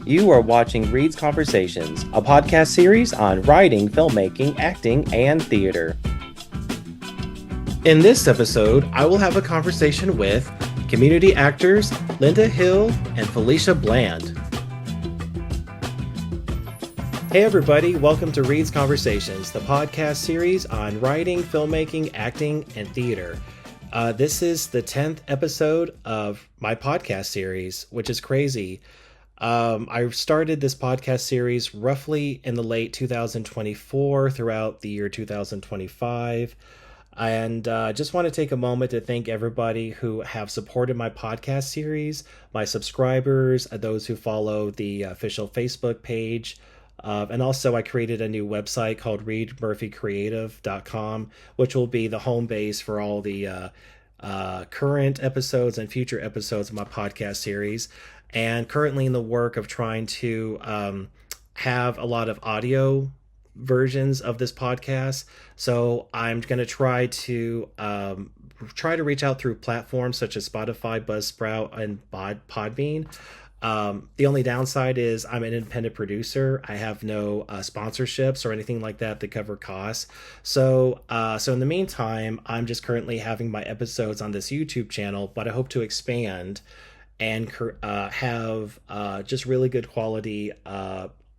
You are watching Reed's Conversations, a podcast series on writing, filmmaking, acting, and theater. In this episode, I will have a conversation with community actors Linda Hill and Felicia Bland. Hey everybody, welcome to Reed's Conversations, the podcast series on writing, filmmaking, acting, and theater. This is the 10th episode of my podcast series, which is crazy. I started this podcast series roughly in the late 2024 throughout the year 2025. And just want to take a moment to thank everybody who have supported my podcast series, my subscribers, those who follow the official Facebook page. And also I created a new website called reedmurphycreative.com, which will be the home base for all the current episodes and future episodes of my podcast series. And currently in the work of trying to have a lot of audio versions of this podcast. So I'm going to try to reach out through platforms such as Spotify, Buzzsprout, and Podbean. The only downside is I'm an independent producer. I have no sponsorships or anything like that to cover costs. So in the meantime, I'm just currently having my episodes on this YouTube channel, but I hope to expand and have just really good quality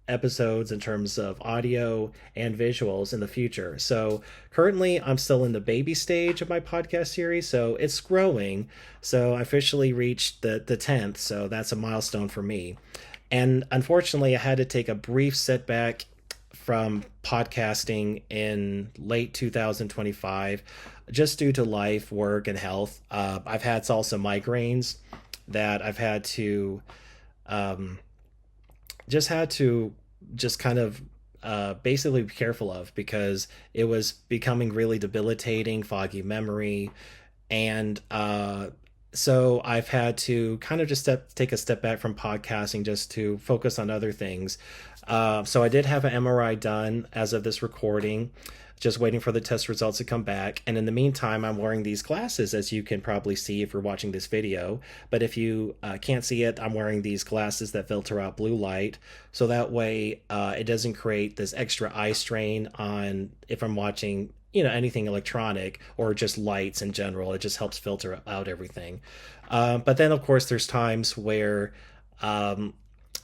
episodes in terms of audio and visuals in the future. So currently I'm still in the baby stage of my podcast series, so it's growing. So I officially reached the 10th, so that's a milestone for me. And unfortunately, I had to take a brief setback from podcasting in late 2025 just due to life, work, and health. I've had also migraines that I've had to just kind of basically be careful of, because it was becoming really debilitating, foggy memory. And so I've had to kind of just take a step back from podcasting just to focus on other things. So I did have an MRI done as of this recording, just waiting for the test results to come back. And in the meantime, I'm wearing these glasses, as you can probably see if you're watching this video. But if you can't see it, I'm wearing these glasses that filter out blue light. So that way it doesn't create this extra eye strain on if I'm watching, anything electronic or just lights in general. It just helps filter out everything. But then, of course, there's times where I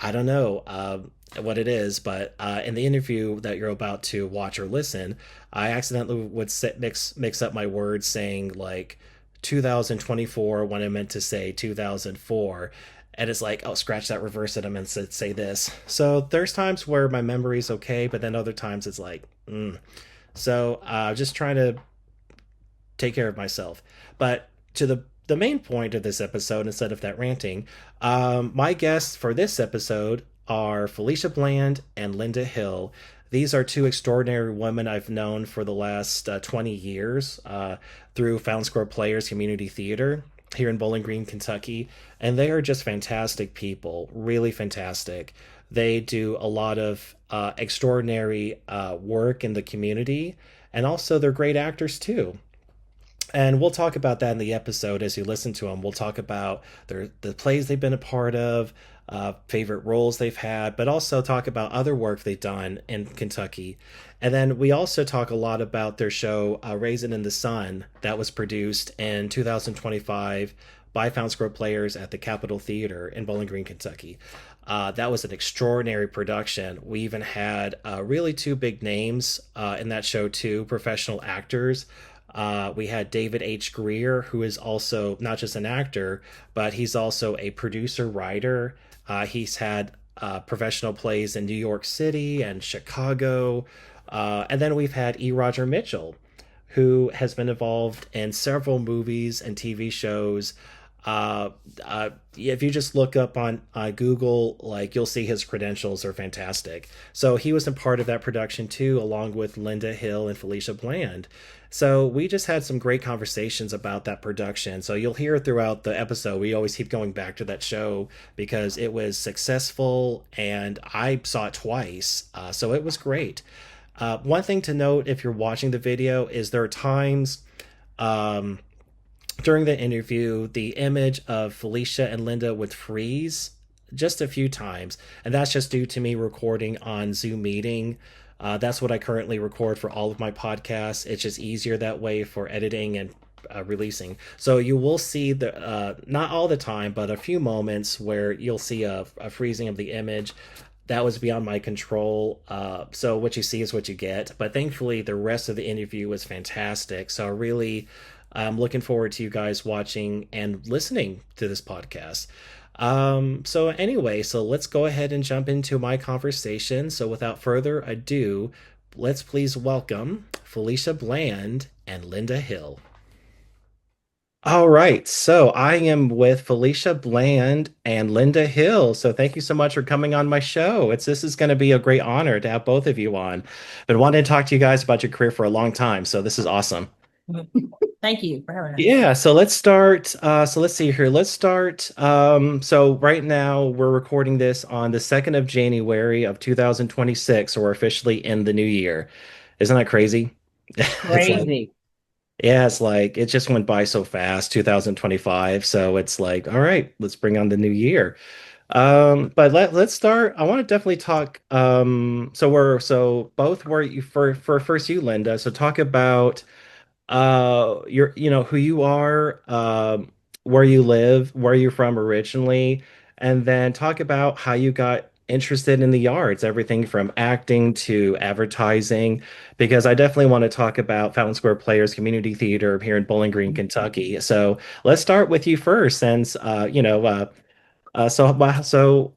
don't know what it is, but in the interview that you're about to watch or listen, I accidentally would mix up my words, saying like 2024 when I meant to say 2004. And it's like, oh, scratch that, reverse it, I meant to say this. So there's times where my memory's okay, but then other times it's like, So just trying to take care of myself. But to the main point of this episode, instead of that ranting, my guests for this episode are Felicia Bland and Linda Hill. These are two extraordinary women I've known for the last 20 years through Fountain Square Players Community Theater here in Bowling Green, Kentucky. And they are just fantastic people, really fantastic. They do a lot of extraordinary work in the community, and also they're great actors too. And we'll talk about that in the episode as you listen to them. We'll talk about the plays they've been a part of, favorite roles they've had, but also talk about other work they've done in Kentucky. And then we also talk a lot about their show, Raisin in the Sun, that was produced in 2025 by Fountain Square Players at the Capitol Theater in Bowling Green, Kentucky. That was an extraordinary production. We even had really two big names in that show too, professional actors. We had David H. Greer, who is also not just an actor, but he's also a producer, writer. He's had professional plays in New York City and Chicago. And then we've had E. Roger Mitchell, who has been involved in several movies and TV shows. If you just look up on Google, you'll see his credentials are fantastic. So he was a part of that production too, along with Linda Hill and Felicia Bland. So we just had some great conversations about that production. So you'll hear throughout the episode, we always keep going back to that show because it was successful and I saw it twice. So it was great. One thing to note if you're watching the video is there are times during the interview, the image of Felicia and Linda would freeze just a few times, and that's just due to me recording on Zoom meeting. That's what I currently record for all of my podcasts. It's just easier that way for editing and releasing. So you will see the not all the time, but a few moments where you'll see a freezing of the image. That was beyond my control. So what you see is what you get. But thankfully, the rest of the interview was fantastic. So really, I'm looking forward to you guys watching and listening to this podcast. So anyway, so let's go ahead and jump into my conversation. So without further ado, let's please welcome Felicia Bland and Linda Hill. All right, so I am with Felicia Bland and Linda Hill. So thank you so much for coming on my show. This is going to be a great honor to have both of you on. Been wanting to talk to you guys about your career for a long time, so this is awesome. Thank you for having us. Yeah, so let's start. So let's see here. Let's start. So right now we're recording this on the 2nd of January of 2026, so we're officially in the new year. Isn't that crazy? It's like, Crazy. yeah, it's like it just went by so fast, 2025. So it's like, all right, let's bring on the new year. But let's start. I want to definitely talk. So both were you for first you, Linda. So talk about who you are, where you live, where you're from originally, and then talk about how you got interested in the arts, everything from acting to advertising, because I definitely want to talk about Fountain Square Players Community Theater here in Bowling Green, Kentucky. So let's start with you first, since so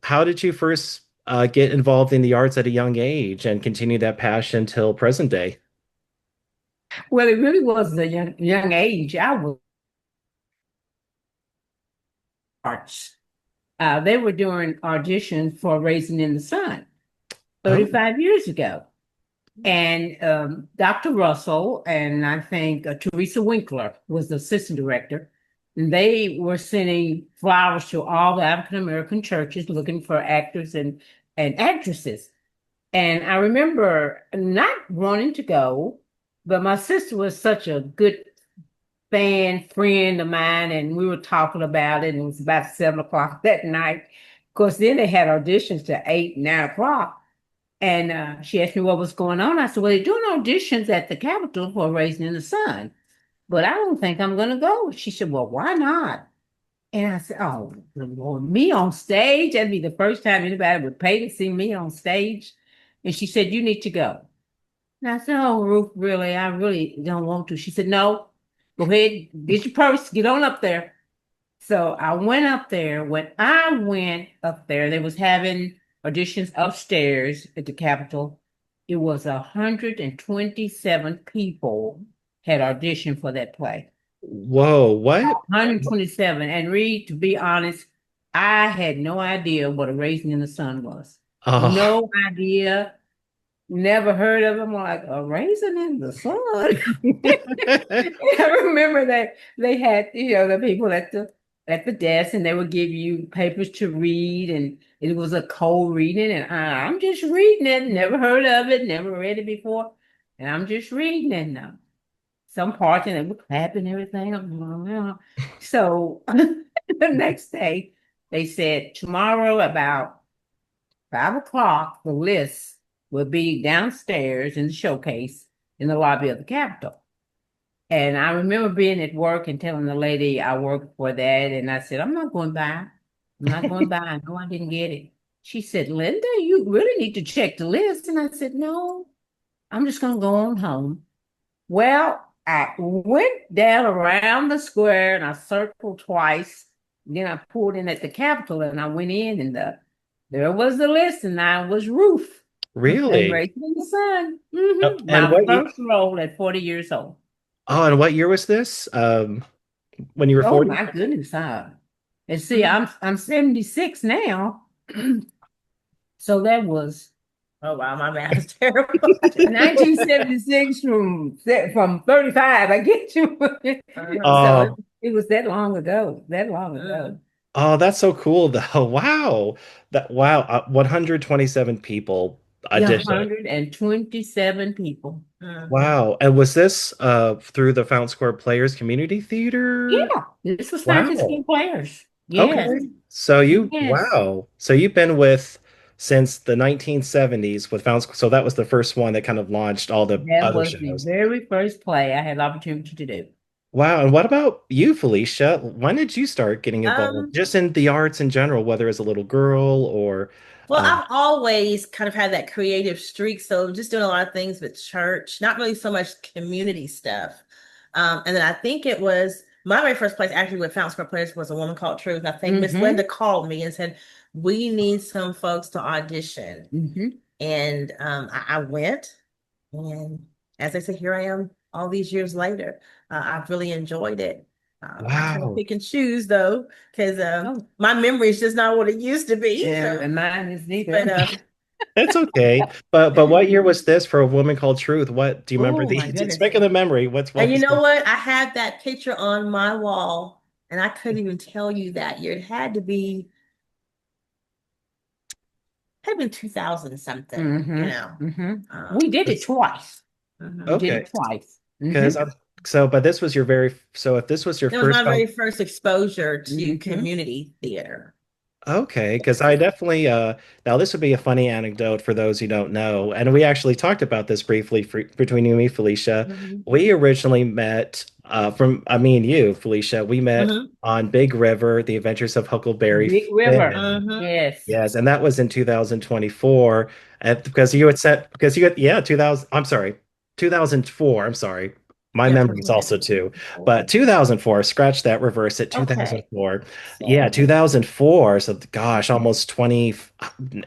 how did you first get involved in the arts at a young age and continue that passion till present day? Well, it really was a young age. I was arts. They were doing auditions for Raising in the Sun Oh, 35 years ago. And Dr. Russell and I think Teresa Winkler was the assistant director. And they were sending flowers to all the African American churches looking for actors and actresses. And I remember not wanting to go, but my sister was such a good friend of mine, and we were talking about it, and it was about 7 o'clock that night. Of course, then they had auditions to 8, 9 o'clock. And she asked me what was going on. I said, well, they're doing auditions at the Capitol for Raising in the Sun, but I don't think I'm going to go. She said, well, why not? And I said, oh, Lord, me on stage? That'd be the first time anybody would pay to see me on stage. And she said, you need to go. And I said, oh, Ruth, really? I really don't want to. She said, no, go ahead, get your purse, get on up there. So I went up there. When I went up there, they was having auditions upstairs at the Capitol. It was 127 people had auditioned for that play. whoa, what? 127. And Reed, to be honest, I had no idea what a Raisin in the Sun was. Oh, No idea. Never heard of them. Like a raisin in the sun. I remember that they had, the people at the desk, and they would give you papers to read, and it was a cold reading, and I'm just reading it. Never heard of it. Never read it before, and I'm just reading it now. Some parts, and they were clapping everything. So the next day, they said tomorrow about 5 o'clock, the list will be downstairs in the showcase in the lobby of the Capitol. And I remember being at work and telling the lady I worked for that, and I said, I'm not going by. I'm not going by. No, I didn't get it. She said, Linda, you really need to check the list. And I said, no, I'm just going to go on home. Well, I went down around the square and I circled twice. Then I pulled in at the Capitol and I went in, and there was the list, and I was Ruth and really? Racing in the Sun. And My first role at 40 years old. and what year was this? When you were Oh 40? my goodness. And see, I'm 76 now. So that was, oh wow, my math is terrible. 1976 from 35, I get you. So Oh, it was that long ago. That long ago. oh, that's so cool though. Wow. 127 people Yeah, auditioned. 127 people. Wow. And was this through the Fountain Square Players Community Theater? Yeah, this was Science Wow. School Players. Okay. Yes. Yes, wow. So you've been with since the 1970s with Found So that was the first one that kind of launched all the that other was the shows. very first play I had the opportunity to do. Wow. And what about you, Felicia? When did you start getting involved? Um, Just in the arts in general, whether as a little girl or well, uh, I've always kind of had that creative streak, so just doing a lot of things with church, not really so much community stuff. And then I think it was my very first place actually with Fountain Square Players was a woman called Truth. And I think Miss Mm-hmm. Linda called me and said, "We need some folks to audition." Mm-hmm. And I went, and as I said, here I am all these years later. I've really enjoyed it. I kind of wow. pick and choose though, because Oh, my memory is just not what it used to be. yeah, So, and mine is neither. but It's okay. But what year was this for a woman called Truth? What do you remember oh the my goodness. speaking of memory, what And you was know the what? I had that picture on my wall, and I couldn't even tell you that year. It had been 2000 something, you know. Mm-hmm. Mm-hmm. Um, We did it twice. We mhm. did okay. it twice. Because Mm-hmm. but this was your very so if this was your It was my first very first exposure to Mm-hmm. community theater. okay, because I definitely now this would be a funny anecdote for those who don't know, and we actually talked about this briefly between you and me, Felicia. Mhm. We originally met from I mean you, Felicia. We met Mhm. on Big River, The Adventures of Huckleberry Big River. Finn. Mhm. Yes. Yes, and that was in 2024. Because you had said because you had yeah 2000. I'm sorry, 2004. I'm sorry. My Yeah, memory's also too. But 2004, scratch that, reverse it. okay. 2004. Yeah, So 2004. So gosh, almost 20,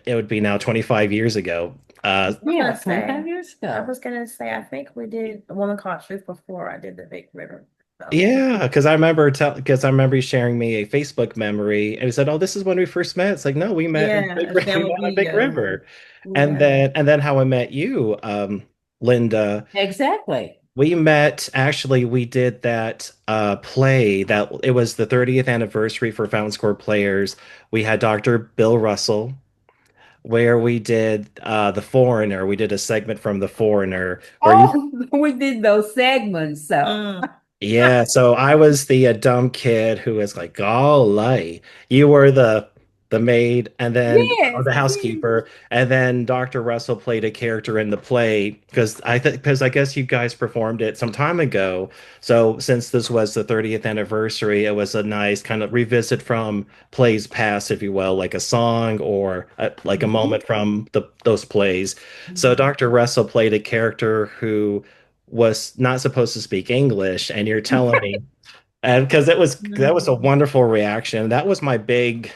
it would be now 25 years ago. I was Yeah, gonna say, 25 years I ago. was gonna say, I think we did a woman called Truth before I did the Big River. So Yeah, because I remember you sharing me a Facebook memory and he said, "Oh, this is when we first met." It's like, "No, we met in yeah, a We family met on Big video. River." Yeah. And then how I met you, Linda. Exactly. We met actually we did that play that it was the 30th anniversary for Fountain Square Players. We had Dr. Bill Russell where we did The Foreigner. We did a segment from The Foreigner where you Oh, we did those segments. So, Mm. yeah, so I was the dumb kid who was like, "Golly, you were the maid, and then or yes, the yes. housekeeper, and then Dr. Russell played a character in the play because I guess you guys performed it some time ago. So since this was the 30th anniversary, it was a nice kind of revisit from plays past, if you will, like a song or like a Mhm. moment from those plays. So Mhm. Dr. Russell played a character who was not supposed to speak English, and you're telling me, and because that was a Mhm. wonderful reaction. That was my big,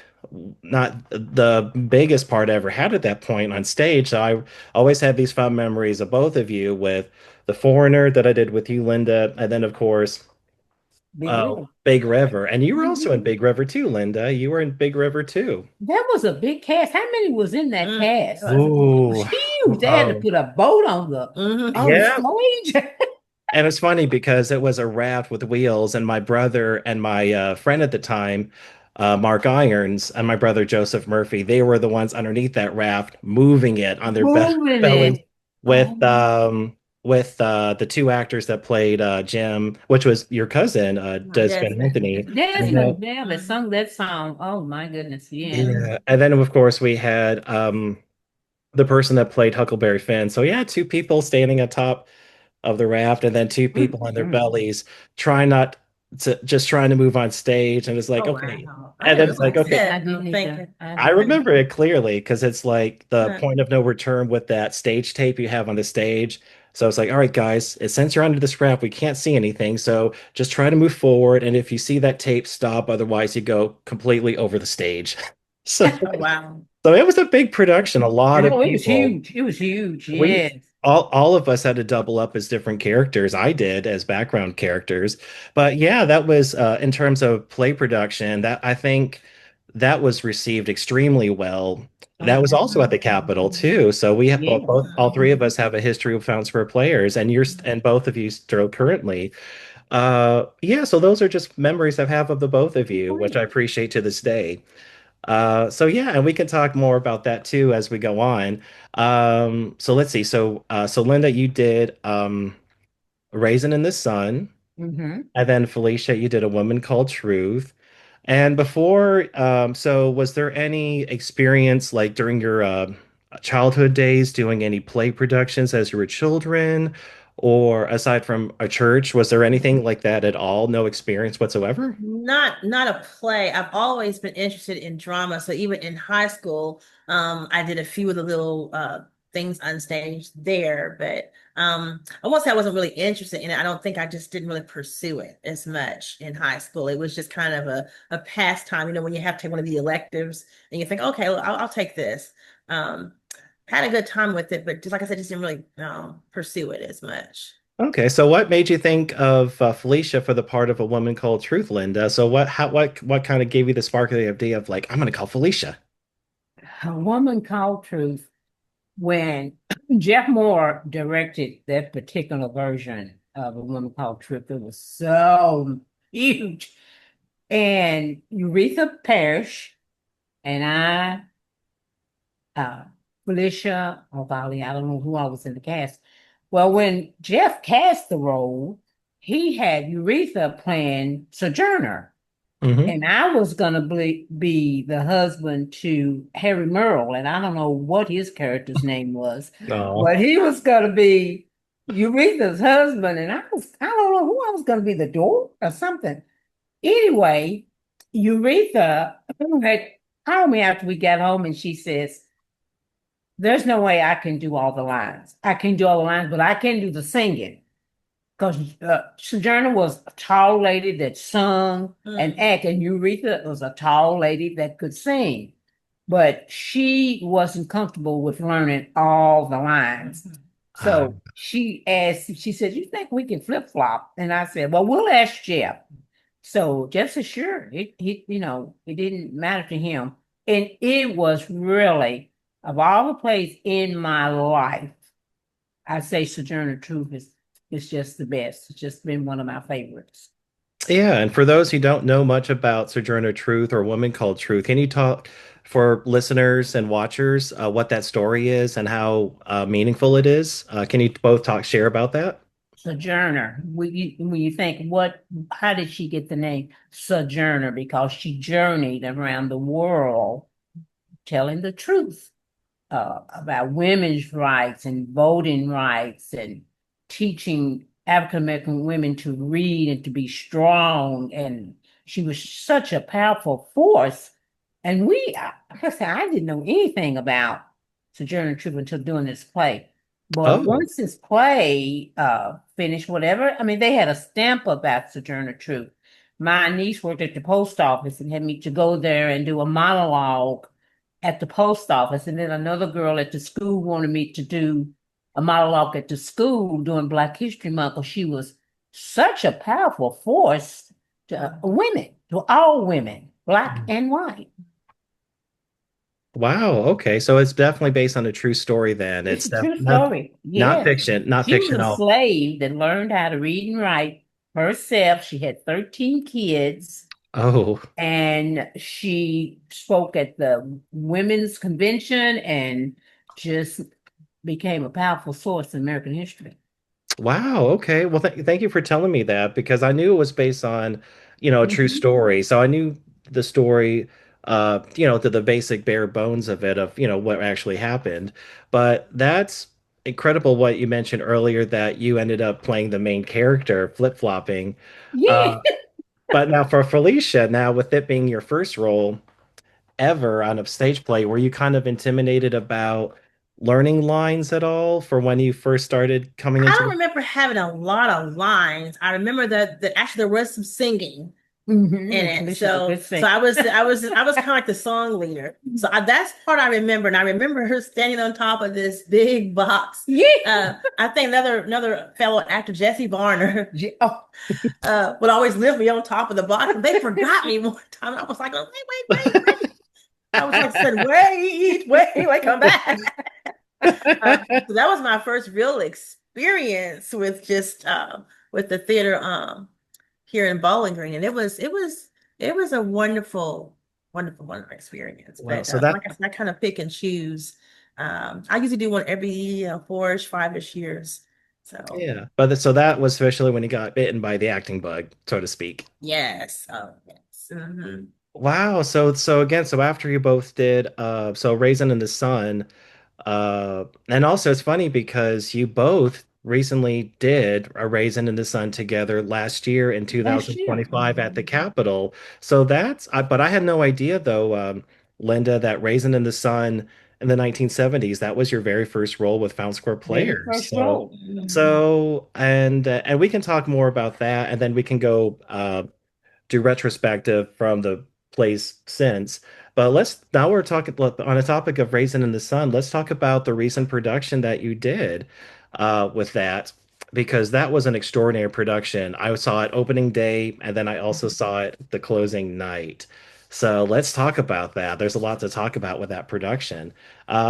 not the biggest part I ever had at that point on stage. So I always have these fond memories of both of you with The Foreigner that I did with you, Linda, and then of course, Big River. Big River. And you were also Mhm. in Big River too, Linda. You were in Big River too. That was a big cast. How many was in that Mm. It cast? was It was Ooh, huge. They had to oh, put a boat on the Mhm. yeah. stage. And it's funny because it was a raft with wheels, and my brother and my friend at the time, Mark Irons, and my brother Joseph Murphy, they were the ones underneath that raft, moving it on their Moving bellies it. with Oh, the two actors that played Jim, which was your cousin, Yes. Desmond Anthony, and then Desmond, yeah, that Mhm. sung that song. Oh my goodness, yes. Mhm. yeah, and then of course we had the person that played Huckleberry Finn. So yeah, two people standing atop of the raft and then two people on their Mm-mm. bellies trying to move on stage and it's like Oh okay wow. I and didn't then it's like realize okay I that. didn't I'm either. thinking. I I didn't. remember it clearly because it's like the Huh. point of no return with that stage tape you have on the stage. So it's like, all right, guys, since you're under this raft, we can't see anything. So just try to move forward. And if you see that tape, stop. Otherwise, you go completely over the stage. So, Oh wow. so it was a big production. A lot of Oh, it was people. huge. It was huge. We Yes. all of us had to double up as different characters. I did as background characters. But yeah, that was in terms of play production, that I think that was received extremely well. That was also at Mhm. the Capitol too. So we have Yes. both all three Mhm. of us have a history of Founds for Players, and you're and both of you still currently. Yeah, so those are just memories I have of the both of you, which I appreciate to this day. So yeah, and we can talk more about that too as we go on. So let's see. So Linda, you did Raisin in the Sun, Mm-hmm. and then Felicia, you did A Woman Called Truth. And before, so was there any experience like during your childhood days doing any play productions as you were children? Or aside from a church, was there anything like that at all? No experience whatsoever? Not a play. I've always been interested in drama. So even in high school, I did a few of the little things on stage there, but I won't say I wasn't really interested in it. I don't think I just didn't really pursue it as much in high school. It was just kind of a pastime, when you have to take one of the electives and you think, okay, well, I'll take this. Um, Had a good time with it, but just like I said, just didn't really pursue it as much. Okay, so what made you think of Felicia for the part of a woman called Truth, Linda? So what kind of gave you the spark of the idea of like I'm gonna call Felicia? A Woman Called Truth, when Jeff Moore directed that particular version of A Woman Called Truth, it was so huge. And Aretha Parrish and uh, Felicia, oh golly, I don't know who I was in the cast. Well, when Jeff cast the role, he had Aretha playing Sojourner. Hmm. And I was gonna be the husband to Harry Merle, and I don't know what his character's name was, Oh. but he was gonna be Aretha's husband, and I don't know who I was gonna be, the door or something. Anyway, Aretha had called me after we got home, and she says, "There's no way I can do all the lines. I can do all the lines, but I can do the singing." Because Sojourner was a tall lady that sung and Mm. acted, and Aretha was a tall lady that could sing. But she wasn't comfortable with learning all the lines. Uh, So she said, "You think we can flip-flop?" And I said, "Well, we'll ask Jeff." So Jeff said, "Sure." It didn't matter to him. And it was really, of all the plays in my life, I say Sojourner Truth is just the best. It's just been one of my favorites. yeah, and for those who don't know much about Sojourner Truth or Woman Called Truth, can you talk for listeners and watchers what that story is and how meaningful it is? Can you both share about that? Sojourner. When you think how did she get the name Sojourner? Because she journeyed around the world telling the truth about women's rights and voting rights and teaching African American women to read and to be strong. And she was such a powerful force. And like I said, I didn't know anything about Sojourner Truth until doing this play. But Oh, once this play finished, whatever, I mean, they had a stamp about Sojourner Truth. My niece worked at the post office and had me to go there and do a monologue at the post office. And then another girl at the school wanted me to do a monologue at the school during Black History Month because she was such a powerful force to women, to all women, Black and white. wow. Okay, so it's definitely based on a true story then. It's It's a true not story. not Yes. fiction, not She was a fictional. slave that learned how to read and write herself. She had 13 kids Oh. and she spoke at the women's convention and just became a powerful source in American history. Wow. Okay. Well, thank you for telling me that because I knew it was based on, a true Mhm. story. So I knew the story, to the basic bare bones of it, of, what actually happened. But that's incredible what you mentioned earlier that you ended up playing the main character, flip-flopping. Yeah. Uh, but now for Felicia, now with it being your first role ever on a stage play, were you kind of intimidated about learning lines at all for when you first started coming I into don't the remember having a lot of lines. I remember that actually there was some singing in it. Felicia's a So good so singer. I was kind of like the song leader. So that's part I remember, and I remember her standing on top of this big box. Yeah. I think another fellow actor, Jesse Varner, Oh. would always lift me on top of the box. They forgot me one time. I was like, oh, wait. I was like, said, wait, come back. So that was my first real experience with just with the theater here in Bowling Green, and it was a wonderful experience. Wow. But So that like I said, I kind of pick and choose. I usually do one every 4-ish, 5-ish years. So Yeah, but so that was especially when he got bitten by the acting bug, so to speak. yes, Yes. Mhm. Wow. So again, so after you both did so Raisin in the Sun, and also it's funny because you both recently did a Raisin in the Sun together last year in Last year. 2025 at the Capitol. So but I had no idea though, Linda, that Raisin in the Sun in the 1970s, that was your very first role with Fountain Square Very Players. first role. Mhm. And we can talk more about that, and then we can go do retrospective from the plays since. But now we're talking on a topic of Raisin in the Sun. Let's talk about the recent production that you did with that, because that was an extraordinary production. I saw it opening day, and then I also saw it the closing night. So let's talk about that. There's a lot to talk about with that production.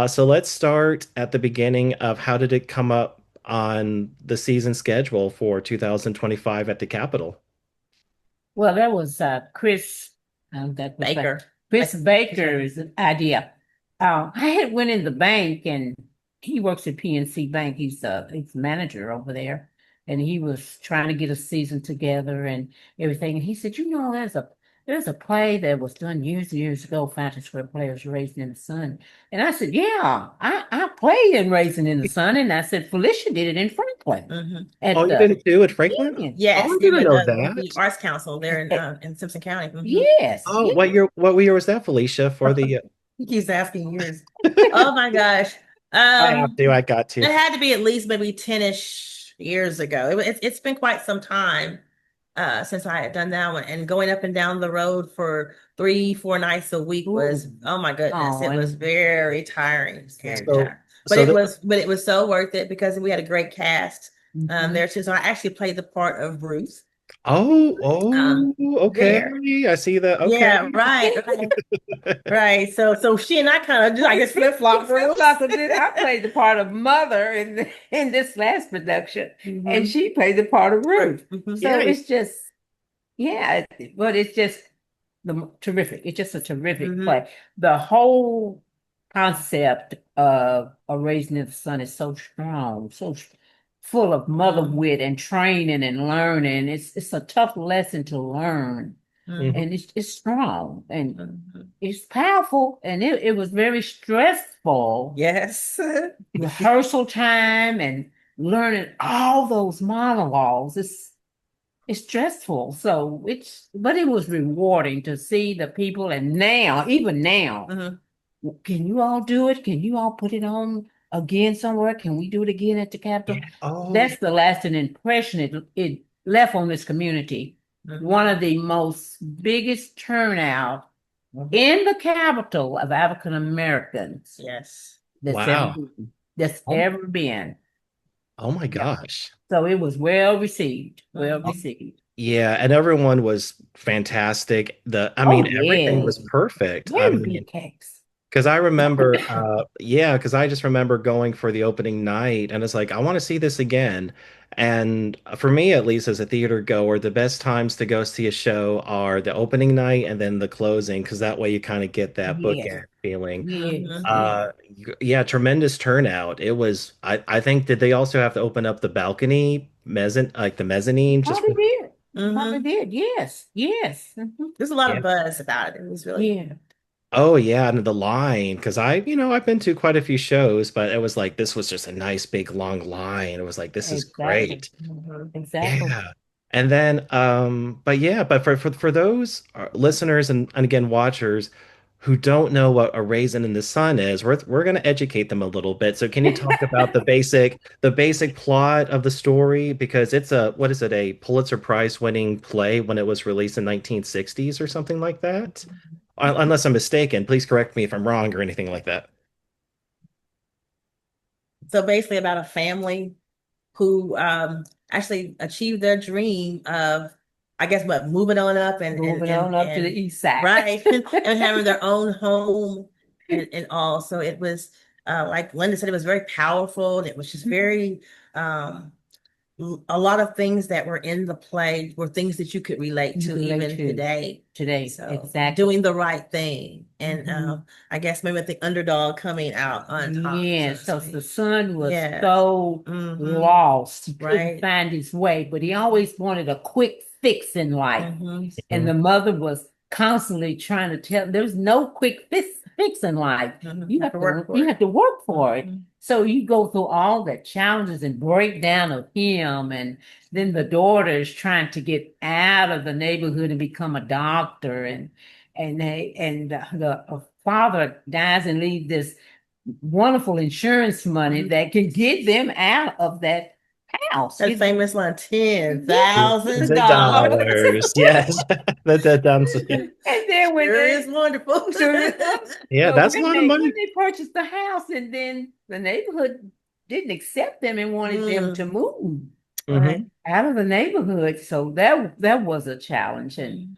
So let's start at the beginning of how did it come up on the season schedule for 2025 at the Capitol? Well, that was Chris that was Baker. Chris Baker's idea. I had went in the bank, and he works at PNC Bank. He's manager over there, and he was trying to get a season together and everything. And he said, there's a play that was done years and years ago, Fountain Square Players, Raising in the Sun. And I said, yeah, I played in Raising in the Sun, and I said Felicia did it in Franklin Mhm. at Oh, you did it too at Franklin? Union. Yes, Oh, I they didn't were know the that. Arts Council there in Simpson County. Mhm. Yes, Oh, yes. what year was that, Felicia, for the He keeps asking yours. Oh my gosh. I have to, I got It to. had to be at least maybe 10-ish years ago. It's been quite some time since I had done that one. And going up and down the road for 3-4 nights a week was, Ooh. oh my goodness, Oh, it was and very tiring. Very scary. So tiring. so this But it was so worth it because we had a great cast Mhm. there too. So I actually played the part of Ruth. oh, okay. There. I see that. Okay. Yeah, right. Right. So she and I kind of just, I guess, flip-flop through. I played the part of Mother in this last production, and Mhm. she played the part of Ruth. Mhm. So Yeah. it's just, yeah, but it's just terrific. It's just a terrific Mhm. play. The whole concept of a Raising in the Sun is so strong, full of mother Mhm. wit and training and learning. It's a tough lesson to learn, Mhm. and it's strong and Mhm. it's powerful, and it was very stressful. Yes. Rehearsal time and learning all those monologues. It's stressful. But it was rewarding to see the people. And now, even now, Mhm. can you all do it? Can you all put it on again somewhere? Can we do it again at the Yeah. Capitol? Oh, That's the lasting impression it left on this community. Mhm. One of the most biggest turnout in the Capitol of African Americans Yes. that's ever wow. been. That's Oh, ever been. oh my Yeah. gosh. So it was well received. Well Mhm. received. Yeah, and everyone was fantastic. I Oh mean, everything yes. was perfect. I Very mean, good cakes. because I remember, yeah, because I just remember going for the opening night, and it's like I want to see this again. And for me, at least as a theater goer, the best times to go see a show are the opening night and then the closing, because that way you kind of get that Yes. bookend feeling. Yes. Mhm. Yes. Yeah, tremendous turnout. It was. I think did they also have to open up the balcony like the mezzanine, just Probably for? did. Probably Mhm. did. Yes. Yes. Mhm. There's a lot Yeah. of buzz about it. It was really Yeah. Oh yeah, and the line, because I've been to quite a few shows, but it was like this was just a nice big long line. It was like this is Exactly. great. Mhm. Exactly. Yeah. And then but yeah, but for those listeners and again watchers who don't know what a raisin in the sun is, we're going to educate them a little bit. So can you talk about the basic plot of the story, because it's what is it, a Pulitzer Prize winning play when it was released in 1960s or something like that? Unless I'm mistaken, please correct me if I'm wrong or anything like that. So basically about a family who actually achieved their dream of, I guess, what, moving on up Moving on up to the and east side. right and having their own home and all. So it was like Linda said, it was very powerful, and it was just very um a lot of things that were in the play were things that you could relate You to relate even to today. today. So Exactly. doing the right thing, and Mhm. I guess maybe with the underdog coming out on top, so Yes, to so the speak. son was Yes. so Hmm. lost. He couldn't Right. find his way, but he always wanted a quick fix in life. Hmm. And Mhm. the mother was constantly trying to tell. There's no quick fix in life. You have to work for it. You have to work for it. So you go through all the challenges and breakdown of him, and then the daughter is trying to get out of the neighborhood and become a doctor, and the father dies and leaves this wonderful insurance money that can get them out of that house. That famous line, $10,000. $1,000. Yes. And then when Sure is wonderful. Yeah, that's a lot of money. When they purchased the house, and then the neighborhood didn't accept them and wanted them to move Right. out of the neighborhood. So that was a challenge. And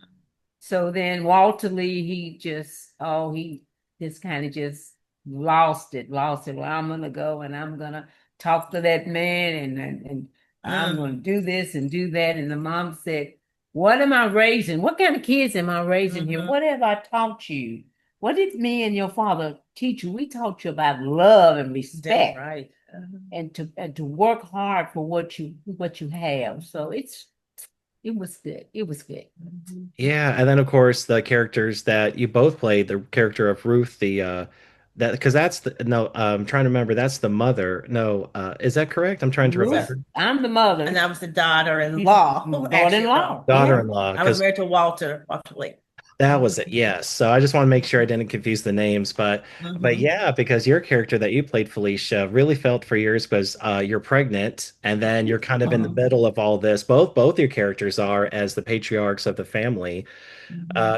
so then Walter Lee, he just kind of just lost it. Well, I'm gonna go and I'm gonna talk to that man and I'm gonna do this and do that. And the mom said, what am I raising? What kind of kids am I raising here? What have I taught you? What did me and your father teach you? We taught you about love and respect, Right. and to work hard for what you have. So it was good. It was good. Yeah, and then of course the characters that you both played, the character of Ruth, the that because that's the no, I'm trying to remember, that's the mother. No, is that correct? I'm trying to Ruth, remember. I'm the mother. And I was the daughter-in-law. Daughter-in-law. Daughter-in-law, I was 'cause married to Walter Lee. that was it. Yes. So I just want to make sure I didn't confuse the names, but yeah, because your character that you played, Felicia, really felt for years because you're pregnant, and then you're kind of in the middle of all this. Both your characters are as the patriarchs of the family.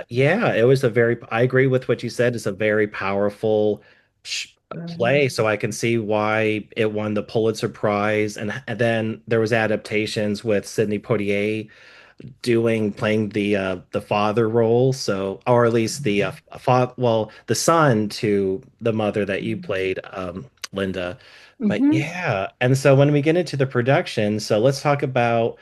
Yeah, it was I agree with what you said. It's a very powerful play, so I can see why it won the Pulitzer Prize, and then there was adaptations with Sidney Poitier playing the father role, so, or at least the the son to the mother that you played, Linda. But yeah, and so when we get into the production, so let's talk about,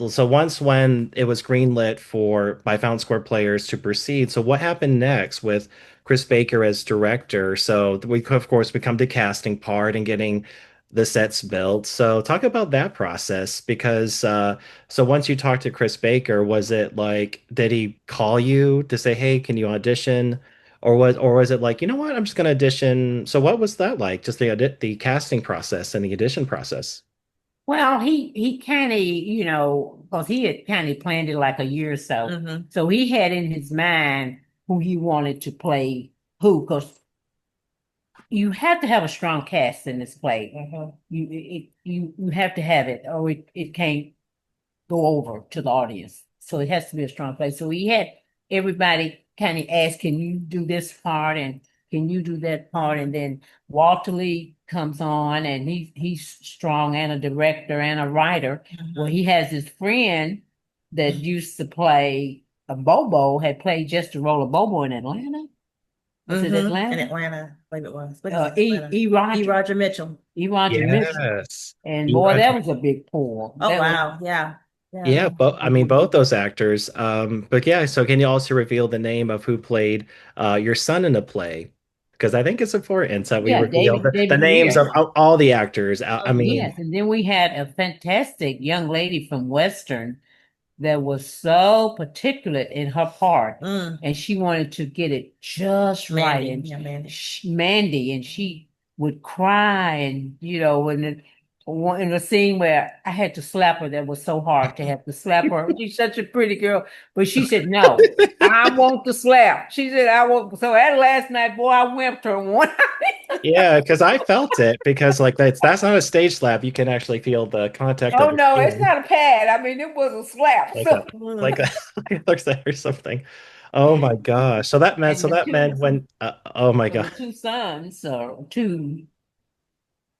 so once when it was greenlit for by Fountain Square Players to proceed, so what happened next with Chris Baker as director? So we of course become the casting part and getting the sets built. So talk about that process because so once you talked to Chris Baker, was it like, did he call you to say, hey, can you audition? Or was it like, you know what, I'm just gonna audition? So what was that like? Just the casting process and the audition process? Well, he kind of, because he had kind of planned it like a year or so. So he had in his mind who he wanted to play who, because you have to have a strong cast in this play. You have to have it, or it can't go over to the audience. So it has to be a strong play. So he had everybody kind of ask, can you do this part and can you do that part? And then Walter Lee comes on, and he's strong and a director and a writer. Well, he has his friend that used to play a BoBo, had played just the role of BoBo in Atlanta. Was it Atlanta? In Atlanta, I believe it was. E. Roger. E. Roger Mitchell. E. Roger Mitchell. Yes. And boy, that was a big pull. Oh, That was- wow. Yeah. Yeah, but I mean both those actors. But yeah, so can you also reveal the name of who played your son in the play? Because I think it's important that we reveal the names Greer. of all the actors. I mean, Yes, and then we had a fantastic young lady from Western that was so particular in her part, and she wanted to get it just right. Mandy. And Yeah, Mandy. Mandy, and she would cry, and in the scene where I had to slap her, that was so hard to have to slap her. She's such a pretty girl, but she said, "No, I want to slap." She said, "I want." So that last night, boy, I whipped her one. yeah, because I felt it because like that's not a stage slap. You can actually feel the contact. Oh of no, the it's skin. not a pad. I mean, it was a slap. like So. like it looks like or something. Oh my gosh! So that meant when oh my The god. two sons, or two.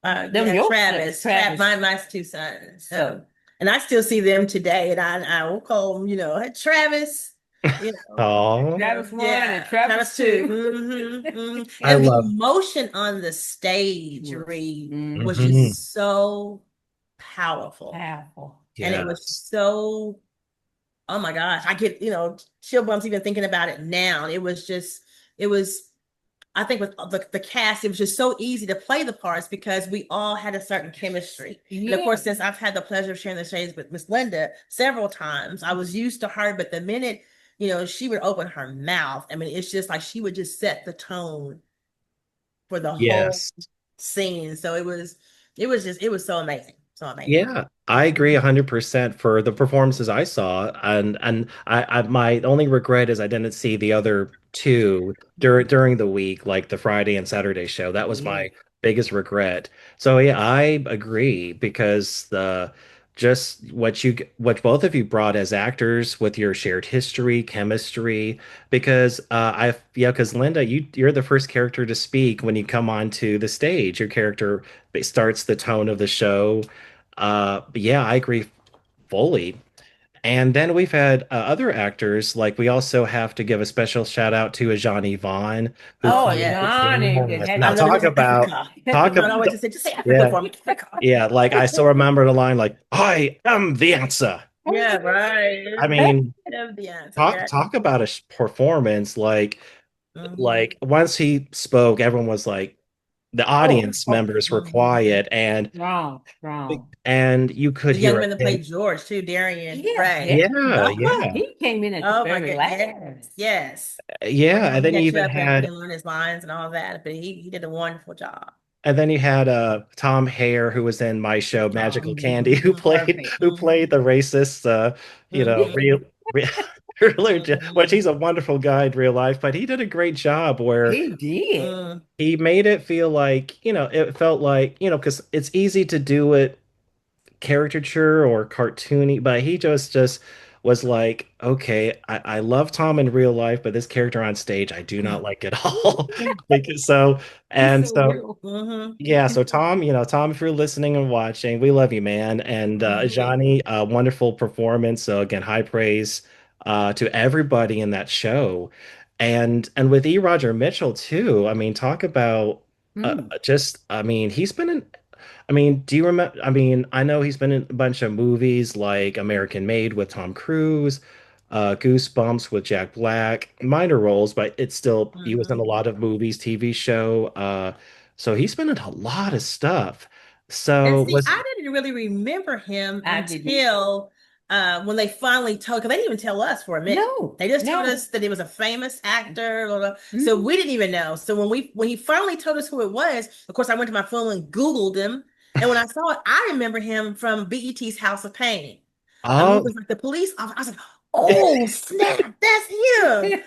Yeah, your Travis. Travis. My two sons. So, and I still see them today, and I will call them, hey, Travis. Oh, Travis one and Travis two. I And the love. emotion on the stage, Reed, was Mhm. just so powerful. And it was so, oh my gosh, I get, chill bumps even thinking about it now. It was, I think with the cast, it was just so easy to play the parts because we all had a certain chemistry. And of course, since I've had the pleasure of sharing the stage with Miss Linda several times, I was used to her, but the minute she would open her mouth. I mean, it's just like she would just set the tone for the whole Yes. scene. So it was so amazing. So amazing. Yeah, I agree 100% for the performances I saw, and I my only regret is I didn't see the other two during the week, like the Friday and Saturday show. That was Yeah. my biggest regret. So yeah, I agree because the just what both of you brought as actors with your shared history, chemistry, because because Linda, you're the first character to speak when you come onto the stage. Your character starts the tone of the show. But yeah, I agree fully. And then we've had other actors, like we also have to give a special shout out to Ajani Vaughn, who Oh, played. yes. Johnny, that Yes. had Now I to love do it. talk Just about Africa. talk No, about no, I just say Africa yeah, for me. Africa. yeah. Like I still remember the line, like "I am the answer." Yeah, right. I mean, Of the answer. talk Yeah. talk about a performance. Mhm. Like once he spoke, everyone was like the Oh, audience oh, members were Mhm. quiet, and strong. you could The young hear man a that pin. played George too, Darian. Yeah, Right. Yeah, yeah. he came in at the Oh my very God. Yes. last. Yes. Yeah, and then you Catch even up and he had can learn his lines and all that. But he did a wonderful job. Tom Haire who was in my show Oh. Magical Candy Mhm. Perfect. who played the racist Mhm. real religion, which Mhm. he's a wonderful guy in real life, but he did a great job where He did. Mhm. he made it feel like, it felt like, because it's easy to do it caricature or cartoony, but he just was like, okay, I love Tom in real life, but this character on stage, I do not like at all. Like so, He's and so so real. Mhm. yeah, so Tom, Tom, if you're listening and watching, we love you, man. And Mhm. Johnny, wonderful performance. So again, high praise to everybody in that show, and with E. Roger Mitchell too. I mean, talk about Mm. I mean, he's been in. I mean, do you remember? I mean, I know he's been in a bunch of movies like American Made with Tom Cruise, Goosebumps with Jack Black, minor roles, but it's still he was in a Mhm. lot of movies, TV show. So he's been in a lot of stuff. And So see, was I didn't really remember him I didn't. until when they finally told, because they didn't even tell us for a minute. No, They just told no. us that he was a famous actor, blah, blah. So Mm. we didn't even know. So when he finally told us who it was, of course, I went to my phone and Googled him. And when I saw it, I remember him from BET's House of Pain. He oh was like the police officer. I was like, oh snap, that's him.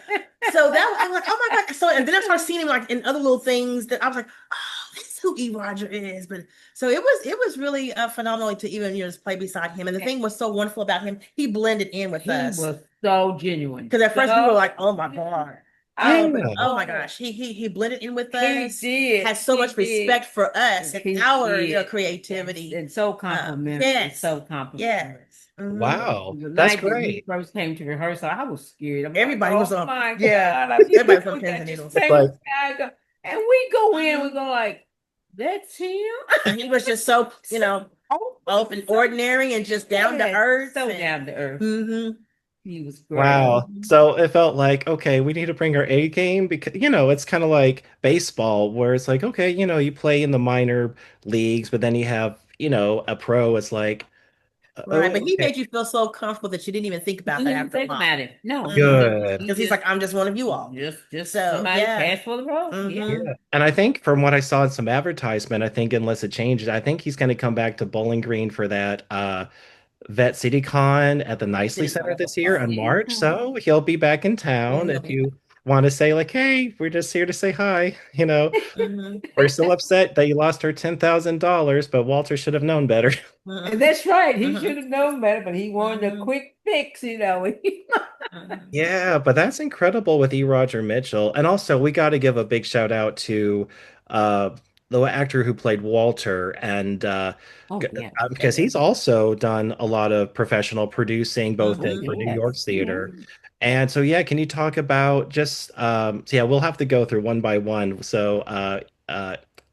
So that was, I'm like, oh my God. So and then I started seeing him like in other little things that I was like, oh, that's who E. Roger is. But so it was really phenomenal to even just play beside him. And the thing was so wonderful about him, he blended in with He us. was so genuine. Because at first we were So like, oh my God. But yeah, oh my gosh, he blended in with he us, did. had so He much did. respect for us and He our did. creativity. And so complimentary. Yes. So complimentary. Yes. wow, The that's night that we great. first came to rehearsal, I was scared. I'm Everybody like, was oh on, my yeah. God. I mean, Everybody was on we pins got and this needles. It's like, famous guy, and we go in, we go like, that's him. And he was just so, open, ordinary, and just down to earth. So and- down to earth. Mhm. He was great. wow. So it felt like, okay, we need to bring our A game because, it's kind of like baseball where it's like, okay, you play in the minor leagues, but then you have, a pro. It's like, Right. oh, But he okay, made you feel so comfortable that you didn't even think about He that didn't after a think while. about it. No, good. Because he's like, I'm just one of you all. just So, somebody yeah. passed for the role. Yeah. Mhm. Yeah. And I think from what I saw in some advertisement, I think unless it changes, I think he's going to come back to Bowling Green for that Vet City Con at the Nicely Center this year in March. So he'll be back in Yeah, town he'll if be. you want to say like, hey, we're just here to say hi. Mhm. We're still upset that you lost her $10,000, but Walter should have known better. And that's right. He Mhm. should have known better, but he wanted a Mhm. quick fix, Mhm. Yeah, but that's incredible with E. Roger Mitchell. And also, we got to give a big shout out to uh, the actor who played Walter, and Oh, yeah. because he's also done a lot of professional producing, both Oh, in for New York's yes. Yeah. theater. And so, yeah, can you talk about just so yeah, we'll have to go through one by one. So,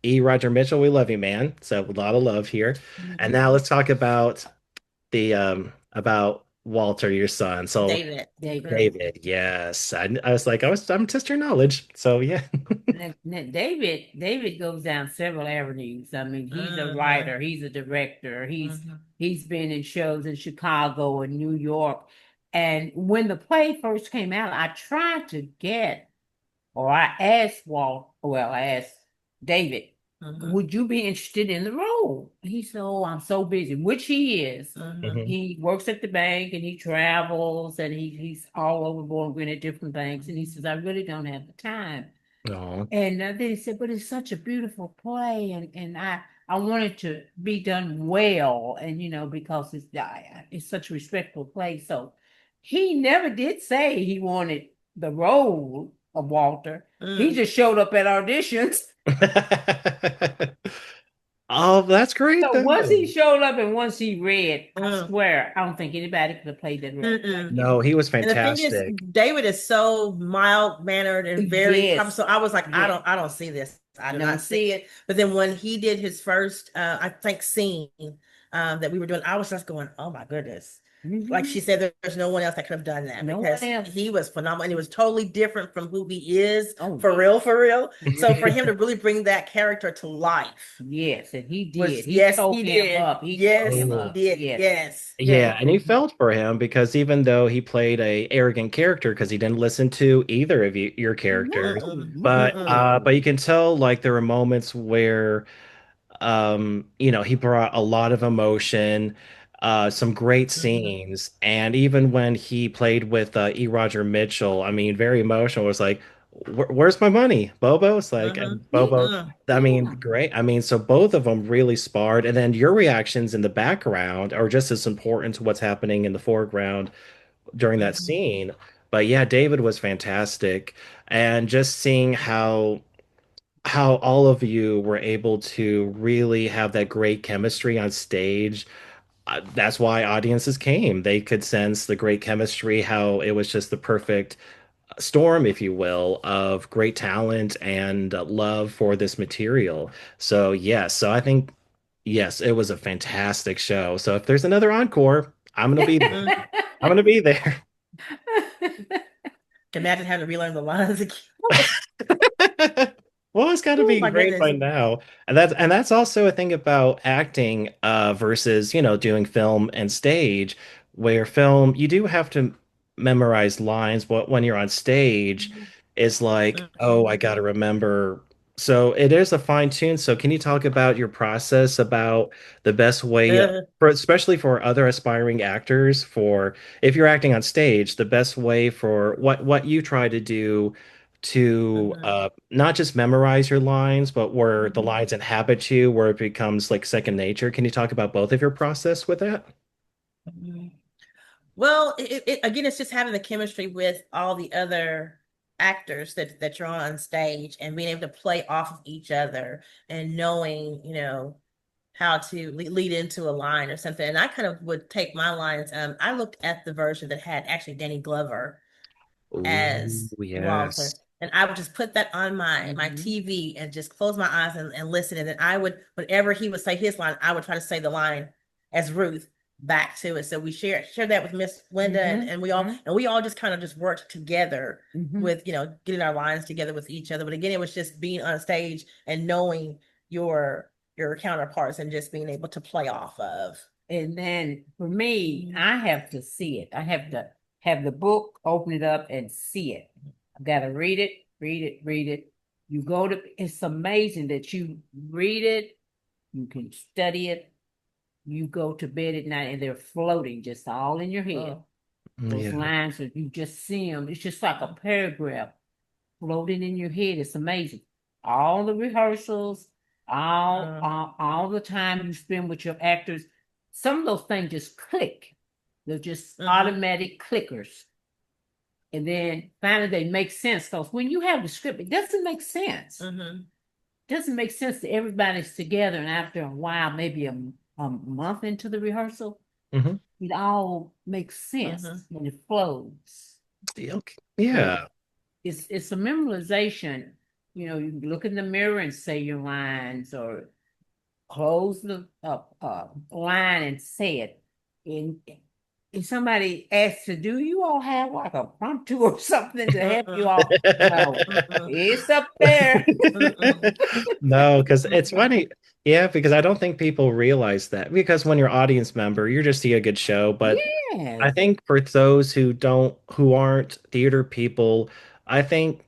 E. Roger Mitchell, we love you, man. So a lot of love here. And now Mhm. let's talk about Walter, your son. So David. David, yes. I was like, I'm test your knowledge. So yeah. Now, David goes down several avenues. I mean, he's a Mhm. writer, he's a director, Mhm. he's been in shows in Chicago and New York. And when the play first came out, I tried to get, or I asked I asked David, would you be interested in the role? He said, oh, I'm so busy, which he is. Mhm. He works at the bank and he travels and he's all over Bowling at different things. And he says, I really don't have the time. Aw. And then he said, but it's such a beautiful play, and I want it to be done well, and because it's such a respectful play. So he never did say he wanted the role of Walter. He just showed up at auditions. Oh, that's great So once he though. showed up and once he read, I swear, I don't think anybody could have played that role like him. No, he was And the thing is, fantastic. David is so mild mannered and very calm. Yes, So I was like, yes. I don't see this. I do No. not see it. But then when he did his first, I think scene that we were doing, I was just going, oh my goodness. Like she said, there's no one else that could have done that No because one else. he was phenomenal and it was totally different from who he is for yeah. real. So for him to really bring that character to life Yes, and he did. was, He yes, told he him did. up. He Yes, told him he Oh. up. did. Yes. Yes. Yeah, and he felt for him because even though he played a arrogant character because he didn't listen to either of your characters, No, but no. you can tell like there were moments where he brought a lot of emotion, some great scenes, and even when he played with E. Roger Mitchell, I mean, very emotional. It was like, Where's my money, Bobo?" It's like, and Bobo, Yeah. I mean, Yeah. great. I mean, so both of them really sparred, and then your reactions in the background are just as important to what's happening in the foreground during that scene. But yeah, David was fantastic, and just seeing how all of you were able to really have that great chemistry on stage. That's why audiences came. They could sense the great chemistry, how it was just the perfect storm, if you will, of great talent and love for this material. So, yes, so I think, yes, it was a fantastic show. So, if there's another encore, I'm going to be there. I'm going to be there. Imagine having to relearn the lines again. Well, it's got to Oh be my great goodness. by now. And that's also a thing about acting versus, doing film and stage, where film you do have to memorize lines, but when you're on stage, it's like, oh, I got to remember. So it is a fine tune. So can you talk about your process about the best way for especially for other aspiring actors for if you're acting on stage, the best way for what you try to do to not just memorize your lines, but where the lines inhabit you, where it becomes like second nature. Can you talk about both of your process with that? Well, again, it's just having the chemistry with all the other actors that you're on stage and being able to play off of each other and knowing, how to lead into a line or something. And I kind of would take my lines. I looked at the version that had actually Danny Glover Ooh, as Walter. yes. And I would just put that on my TV and just close my eyes and listen. And then I would, whenever he would say his line, I would try to say the line as Ruth back to it. So we share that with Miss Linda and we all just kind of just worked together with, getting our lines together with each other. But again, it was just being on stage and knowing your counterparts and just being able to play off of. And then for me, I have to see it. I have to have the book, open it up and see it. I've got to read it, read it, read it. It's amazing that you read it, you can study it, you go to bed at night and they're floating just all in your head. Those Yeah. lines, that you just see them. It's just like a paragraph floating in your head. It's amazing. All the rehearsals, all the time you spend with your actors, some of those things just click. They're just automatic clickers. And then finally they make sense. Because when you have the script, it doesn't make sense. It doesn't make sense that everybody's together and after a while, maybe a month into the rehearsal, it all makes sense and it flows. Okay. So Yeah. it's a memorization. You can look in the mirror and say your lines or close the line and say it. And if somebody asks to do you all have like a prompter or something to help you all? No, Mm-mm. it's up there. Mm-mm. No, because it's Mm-mm. funny. Yeah, because I don't think people realize that. Because when you're audience member, you're just see a good show. But I Yes, think for those who aren't theater people, I think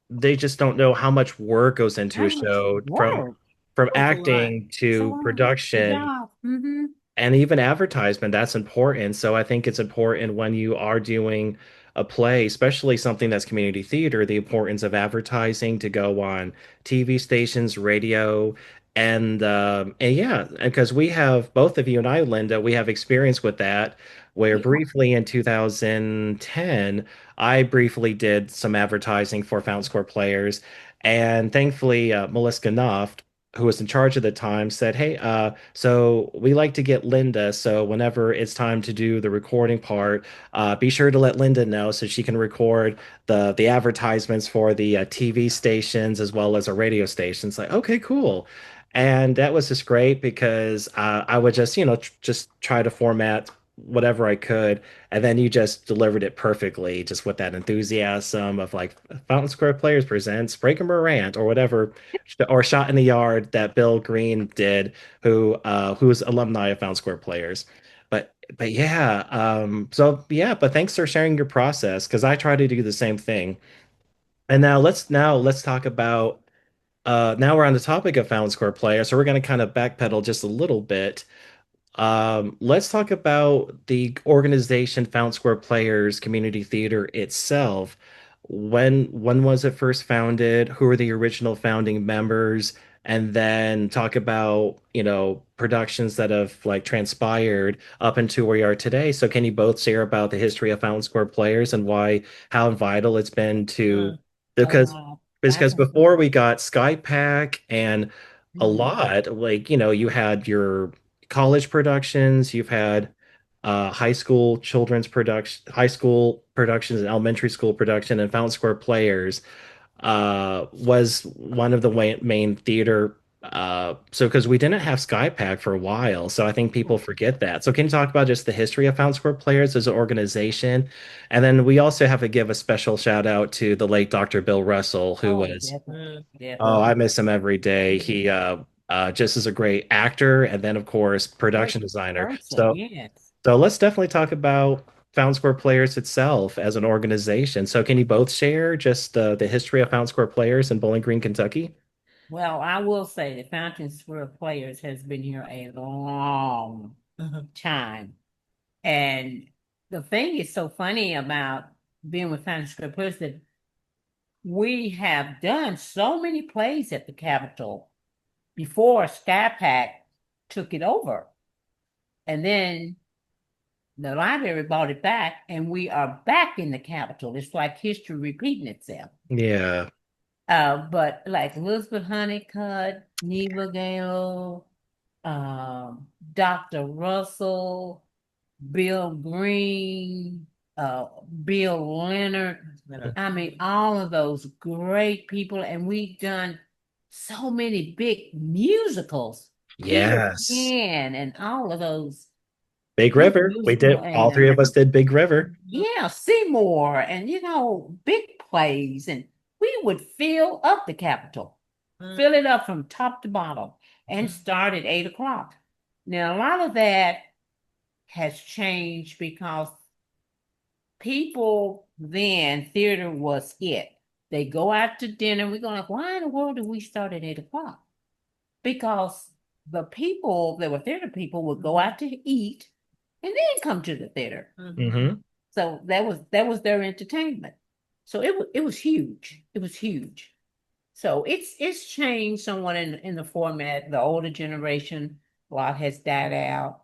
they just don't know how much work goes into a how much show work. from Oh, it's a lot. acting It's a to lot. Good production job. Mm-hmm. and even advertisement. That's important. So I think it's important when you are doing a play, especially something that's community theater, the importance of advertising to go on TV stations, radio, and yeah, because we have both of you and I, Linda, we have experience with that. Where Yeah. briefly in 2010, I briefly did some advertising for Fountain Square Players, and thankfully, Melissa Knopf, who was in charge at the time, said, "Hey, so we like to get Linda. So whenever it's time to do the recording part, be sure to let Linda know so she can record the advertisements for the TV stations as well as our radio stations." Like, okay, cool. And that was just great because I would just, just try to format whatever I could, and then you just delivered it perfectly, just with that enthusiasm of like Fountain Square Players presents Breaker Morant or whatever, or Shot in the Yard that Bill Green did, who's alumni of Found Square Players. But yeah, so yeah, but thanks for sharing your process because I try to do the same thing. And now let's talk about now we're on the topic of Found Square Players, so we're going to kind of backpedal just a little bit. Let's talk about the organization Fountain Square Players Community Theater itself. When was it first founded? Who are the original founding members? And then talk about, productions that have like transpired up into where we are today. So can you both share about the history of Fountain Square Players and why how vital it's been to Mm. Oh because wow. I because can. before we got Skypack and a Mhm. lot, like, you had your college productions, you've had high school productions and elementary school production, and Fountain Square Players was one of the main theater. So because we didn't have Skypack for a while, so I think people forget that. So can you talk about just the history of Fountain Square Players as an organization? And then we also have to give a special shout out to the late Dr. Bill Russell, who Oh, was definitely, Mm. oh, definitely. I miss him every day. He just is a great actor and then of course Great production designer. person, So yes. so let's definitely talk about Fountain Square Players itself as an organization. So can you both share just the history of Fountain Square Players in Bowling Green, Kentucky? Well, I will say the Fountain Square Players has been here a long Mhm. time. And the thing is so funny about being with Fountain Square Players that we have done so many plays at the Capitol before Sky Pack took it over. And then the library bought it back, and we are back in the Capitol. It's like history repeating itself. Yeah. But like Elizabeth Honeycutt, Neva Gale, um, Dr. Russell, Bill Green, Bill Leonard. I mean, all of those great people, and we've done so many big musicals. Peter Yes. Pan and all of those Big big River. We musical did all three of us did Big River. yeah, Seymour and big plays, and we would fill up the Capitol, Mm. fill it up from top to bottom, and start at 8 o'clock. Now, a lot of that has changed because people then theater was it. They go out to dinner. We're going like, why in the world do we start at 8 o'clock? Because the people that were theater people would go out to eat and then come to the theater. Mhm. Hmm. So that was their entertainment. So it was huge. It was huge. So it's changed somewhat in the format. The older generation, a lot has died out.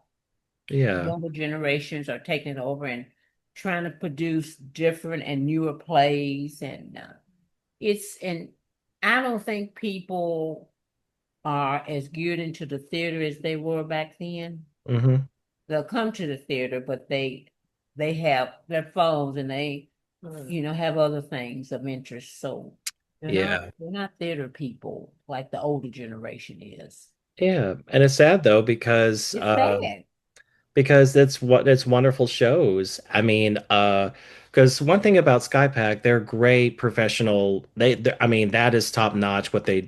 Yeah. Younger generations are taking over and trying to produce different and newer plays, and and I don't think people are as geared into the theater as they were back then. Hmm. They'll come to the theater, but they have their phones and they Mm. have other things of interest. So Yeah. they're not theater people like the older generation is. Yeah. And it's sad though because It's sad. because it's wonderful shows. I mean, because one thing about SkyPack, they're great professional. I mean, that is top notch what they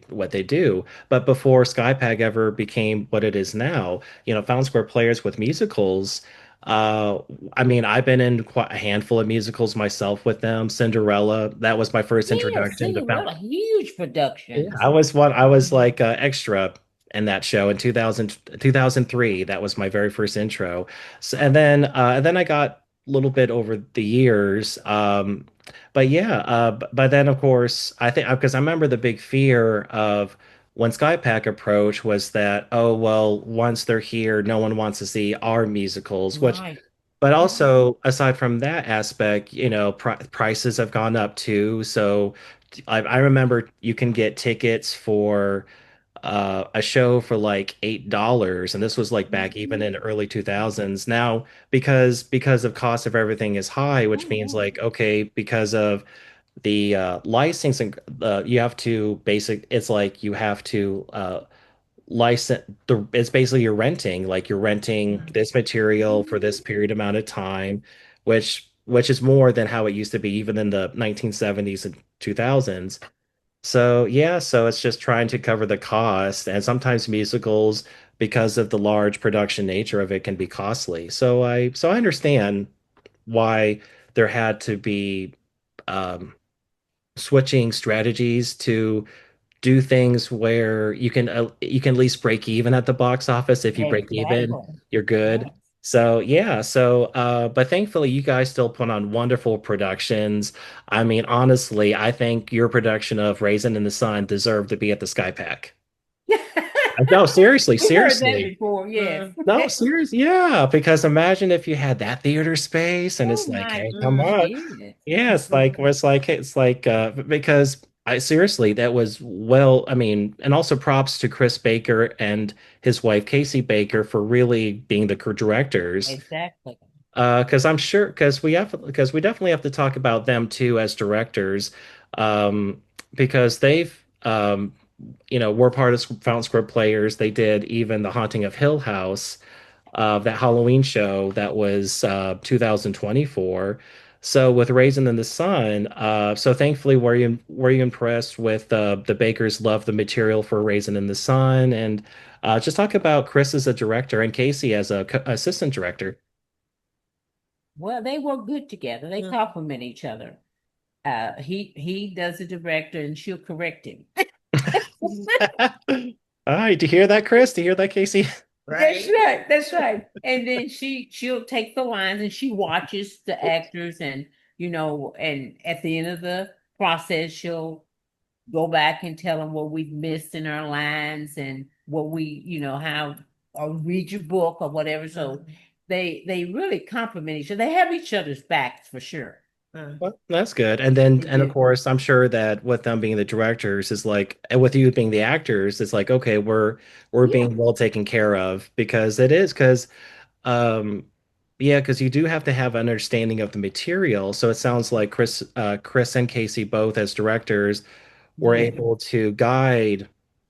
do. But before SkyPack ever became what it is now, Fountain Square Players with musicals. Uh, I mean, I've been in quite a handful of musicals myself with them. Cinderella, that was my first Yeah, introduction to Fountain. Cinderella, huge Yeah, productions. I was like extra in that show in 2003. That was my very first intro. So, and then I got a little bit over the years. But yeah, but then of course I think because I remember the big fear of when SkyPack approached was that, oh well, once they're here, no one wants to see our musicals, which Right. but also, aside from that aspect, prices have gone up too. So I remember you can get tickets for a show for like $8, and this was like back even Mhm. in early 2000s. Now, because of cost of everything is high, which Oh, means yeah. like okay, because of the licensing, you have to it's like you have to license it's basically you're renting like you're renting this material for this period amount of time, which is more than how it used to be even in the 1970s and 2000s. So yeah, so it's just trying to cover the cost, and sometimes musicals, because of the large production nature of it, can be costly. So I understand why there had to be um switching strategies to do things where you can at least break even at the box office. If you break even, Exactly. you're good. Yes. So yeah, but thankfully you guys still put on wonderful productions. I mean, honestly, I think your production of Raisin in the Sun deserved to be at the Sky Pack. No, seriously, We heard that seriously. before, yes. Mm, No, seriously, yeah, because imagine if you had that theater space and Oh it's like, my hey, come mm, goodness, on. yes. Yeah, it's like because I seriously that was well, I mean, and also props to Chris Baker and his wife Casey Baker for really being the directors. Exactly. Because I'm sure because we definitely have to talk about them too as directors. Um, because they've were part of Fountain Square Players. They did even The Haunting of Hill House, that Halloween show that was 2024. So with Raisin in the Sun, so thankfully, were you impressed with the Bakers love the material for Raisin in the Sun, and just talk about Chris as a director and Casey as a assistant director. Well, they work good together. They mm. complement each other. He does the director and she'll correct him. All right, do you hear that, Chris? Do you hear that, Casey? That's Right. right. That's right. And then she'll take the lines and she watches the actors and and at the end of the process she'll go back and tell them what we've missed in our lines and what we, how or read your book or whatever. So Mm, they really complement each other. They have each other's backs for sure. mm. Well, that's good. They And of do. course, I'm sure that with them being the directors is like, and with you being the actors, it's like, okay, we're Yeah. being well taken care of because it is because um yeah, because you do have to have an understanding of the material. So it sounds like Chris and Casey both as directors were Yeah. able to guide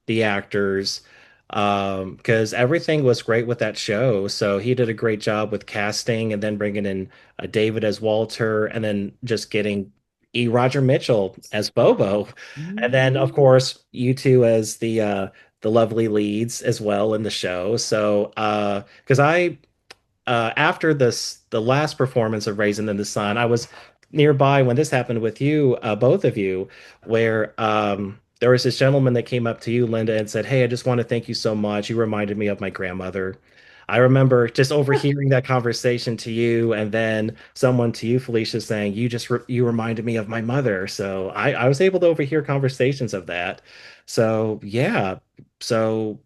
the actors because everything was great with that show. So he did a great job with casting and then bringing in David as Walter and then just getting Roger Mitchell as Bobo. And then of Mhm. course you two as the lovely leads as well in the show. So because I after the last performance of Raisin in the Sun, I was nearby when this happened with you, both of you, where there was this gentleman that came up to you, Linda, and said, "Hey, I just want to thank you so much. You reminded me of my grandmother." I remember just overhearing that conversation to you, and then someone to you, Felicia, saying, you reminded me of my mother." So I was able to overhear conversations of that. So yeah, so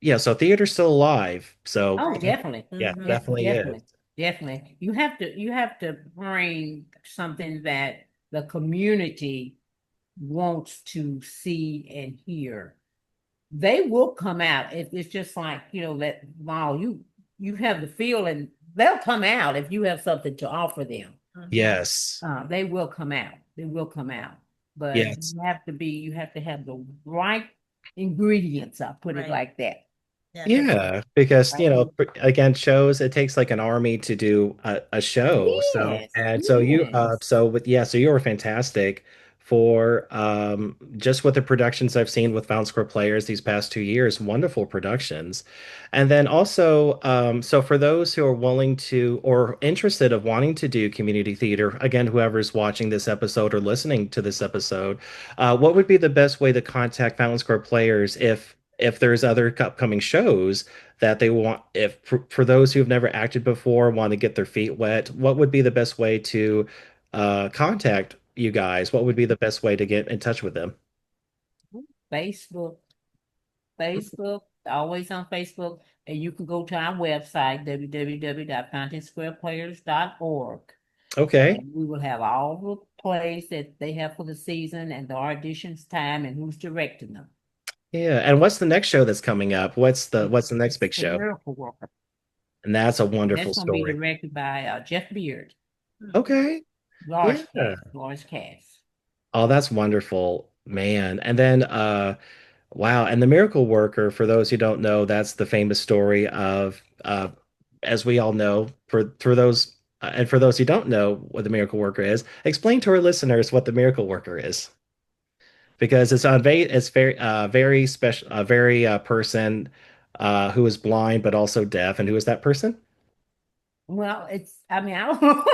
yeah, so theater's still alive. So Oh, definitely. yeah, Mhm. definitely is. Definitely. Definitely. You have to bring something that the community wants to see and hear. They will come out if it's just like, that wow, you have the feel and they'll come out if you have something to offer them. Mhm. Yes. They will come out. They will come out. But Yes. you have to have the right ingredients. I'll put it Right. like that. Yeah, it takes Yeah, because Right. again, shows it takes like an army to do a show. So Yes, and so you yes. so with yeah, so you were fantastic for just with the productions I've seen with Found Square Players these past 2 years, wonderful productions. And then also so for those who are willing to or interested of wanting to do community theater, again, whoever's watching this episode or listening to this episode, what would be the best way to contact Fountain Square Players if there's other upcoming shows that they want if for those who've never acted before want to get their feet wet, what would be the best way to contact you guys? What would be the best way to get in touch with them? Facebook, Facebook, always on Facebook. And you can go to our website, www.fountain-square-players.org. Okay. And we will have all the plays that they have for the season and the auditions time and who's directing them. Yeah. And what's the next show that's coming up? What's the next It's big The show? Miracle Worker. And that's a And wonderful that's going to be story. directed by Jeff Beard. Okay. Large Yeah. cast, large cast. Oh, that's wonderful, man. And then wow, and the miracle worker, for those who don't know, that's the famous story of as we all know, for those and for those who don't know what the miracle worker is, explain to our listeners what the miracle worker is. Because it's very special very person who is blind but also deaf. And who is that person? Well, I mean, I don't hold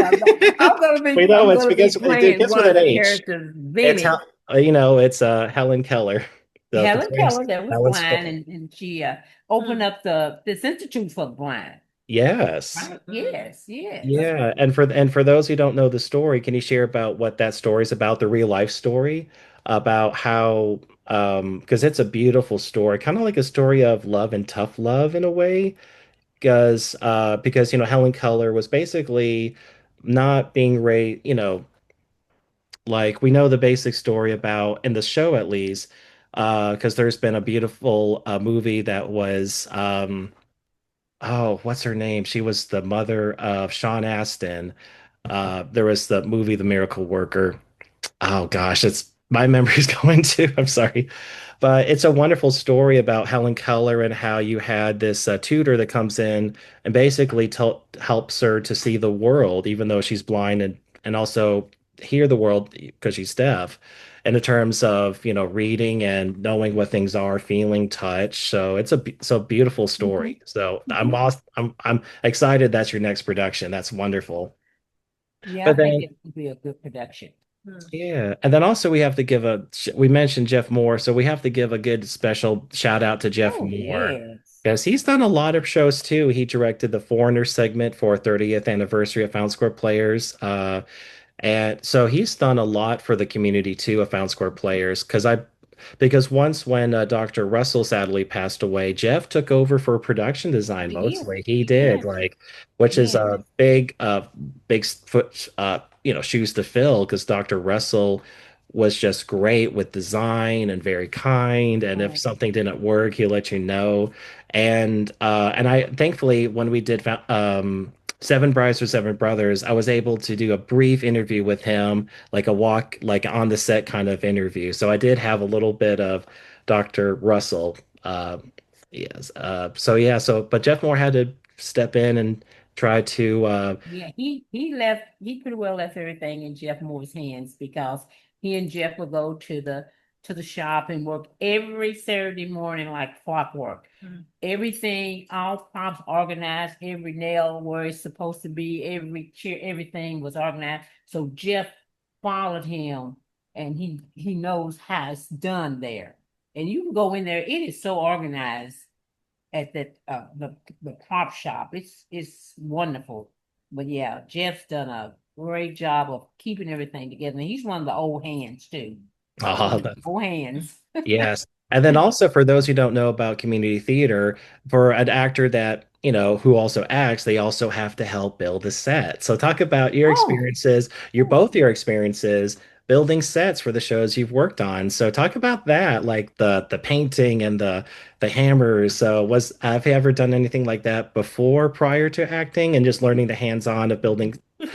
on. We know I'm it's gonna be because it playing begins one with of an the H. characters, It's how Vinny. it's Helen Keller, the Helen famous Keller that was Helen blind, Square. and she opened up this institute for the blind. Yes. Right? Yes, yes. Yeah, and for those who don't know the story, can you share about what that story is about, the real life story, about how because it's a beautiful story, kind of like a story of love and tough love in a way, because Helen Keller was basically not being raised, like we know the basic story about in the show at least, because there's been a beautiful movie that was oh, what's her name? She was the mother of Sean Astin. There was the movie The Miracle Worker. Oh gosh, it's my memory's going too. I'm sorry. But it's a wonderful story about Helen Keller and how you had this tutor that comes in and basically helps her to see the world, even though she's blind and also hear the world because she's deaf. And in terms of, reading and knowing what things are, feeling touch. So it's a beautiful Mhm, story. So mhm. I'm excited that's your next production. That's wonderful. Yeah, But I think then it would be a good production. yeah, and then also we have to give we mentioned Jeff Moore, so we have to give a good special shout out to Jeff Oh, Moore yes. because he's done a lot of shows too. He directed the Foreigner segment for 30th anniversary of Found Square Players. And so he's done a lot for the community too of Found Square Players because once when Dr. Russell sadly passed away, Jeff took over for production design Yes, mostly. He did yes, like, which is yes. a big foot, shoes to fill because Dr. Russell was just great with design and very kind. And if Oh, something didn't work, he'll let you know. And I thankfully when we did Seven Brides for Seven Brothers, I was able to do a brief interview with him, like a walk, like on the set kind of interview. So I did have a little bit of Dr. Russell. Yes. So yeah. But Jeff Moore had to step in and try to. yeah, he pretty well left everything in Jeff Moore's hands because he and Jeff would go to the shop and work every Saturday morning like clockwork. Mhm. Everything, all props organized, every nail where it's supposed to be, every chair, everything was organized. So Jeff followed him and he knows how it's done there. And you can go in there, it is so organized at the prop shop. It's wonderful. But yeah, Jeff's done a great job of keeping everything together. And he's one of the old hands too. Oh, One of the old hands. yes. And then also for those who don't know about community theater, for an actor that, who also acts, they also have to help build a set. So talk about your Oh, experiences, your experiences building sets for the shows you've worked on. So talk about that, like the painting and the hammers. So have you ever done anything like that before prior to acting and just learning the hands-on of building?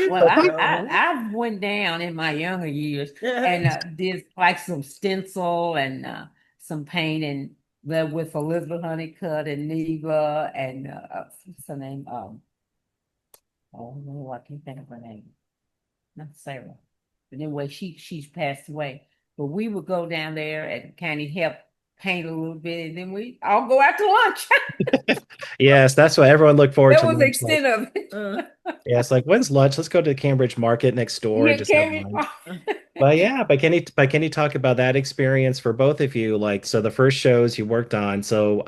well, So No. I went down in my younger years and did like some stencil and some painting That with Elizabeth Honeycutt and Neva and what's her name? Oh no, I can't think of her name. Not Sarah. But anyway, she's passed away. But we would go down there and kind of help paint a little bit, and then we all go out to lunch. Yes, that's what everyone looked forward That to was the lunch. Like, extent of it. Mm. yeah, it's like, when's lunch? Let's go to the Cambridge Market next door and Yeah, just have Carrie. lunch. But yeah, but can you talk about that experience for both of you? Like, so the first shows you worked on, so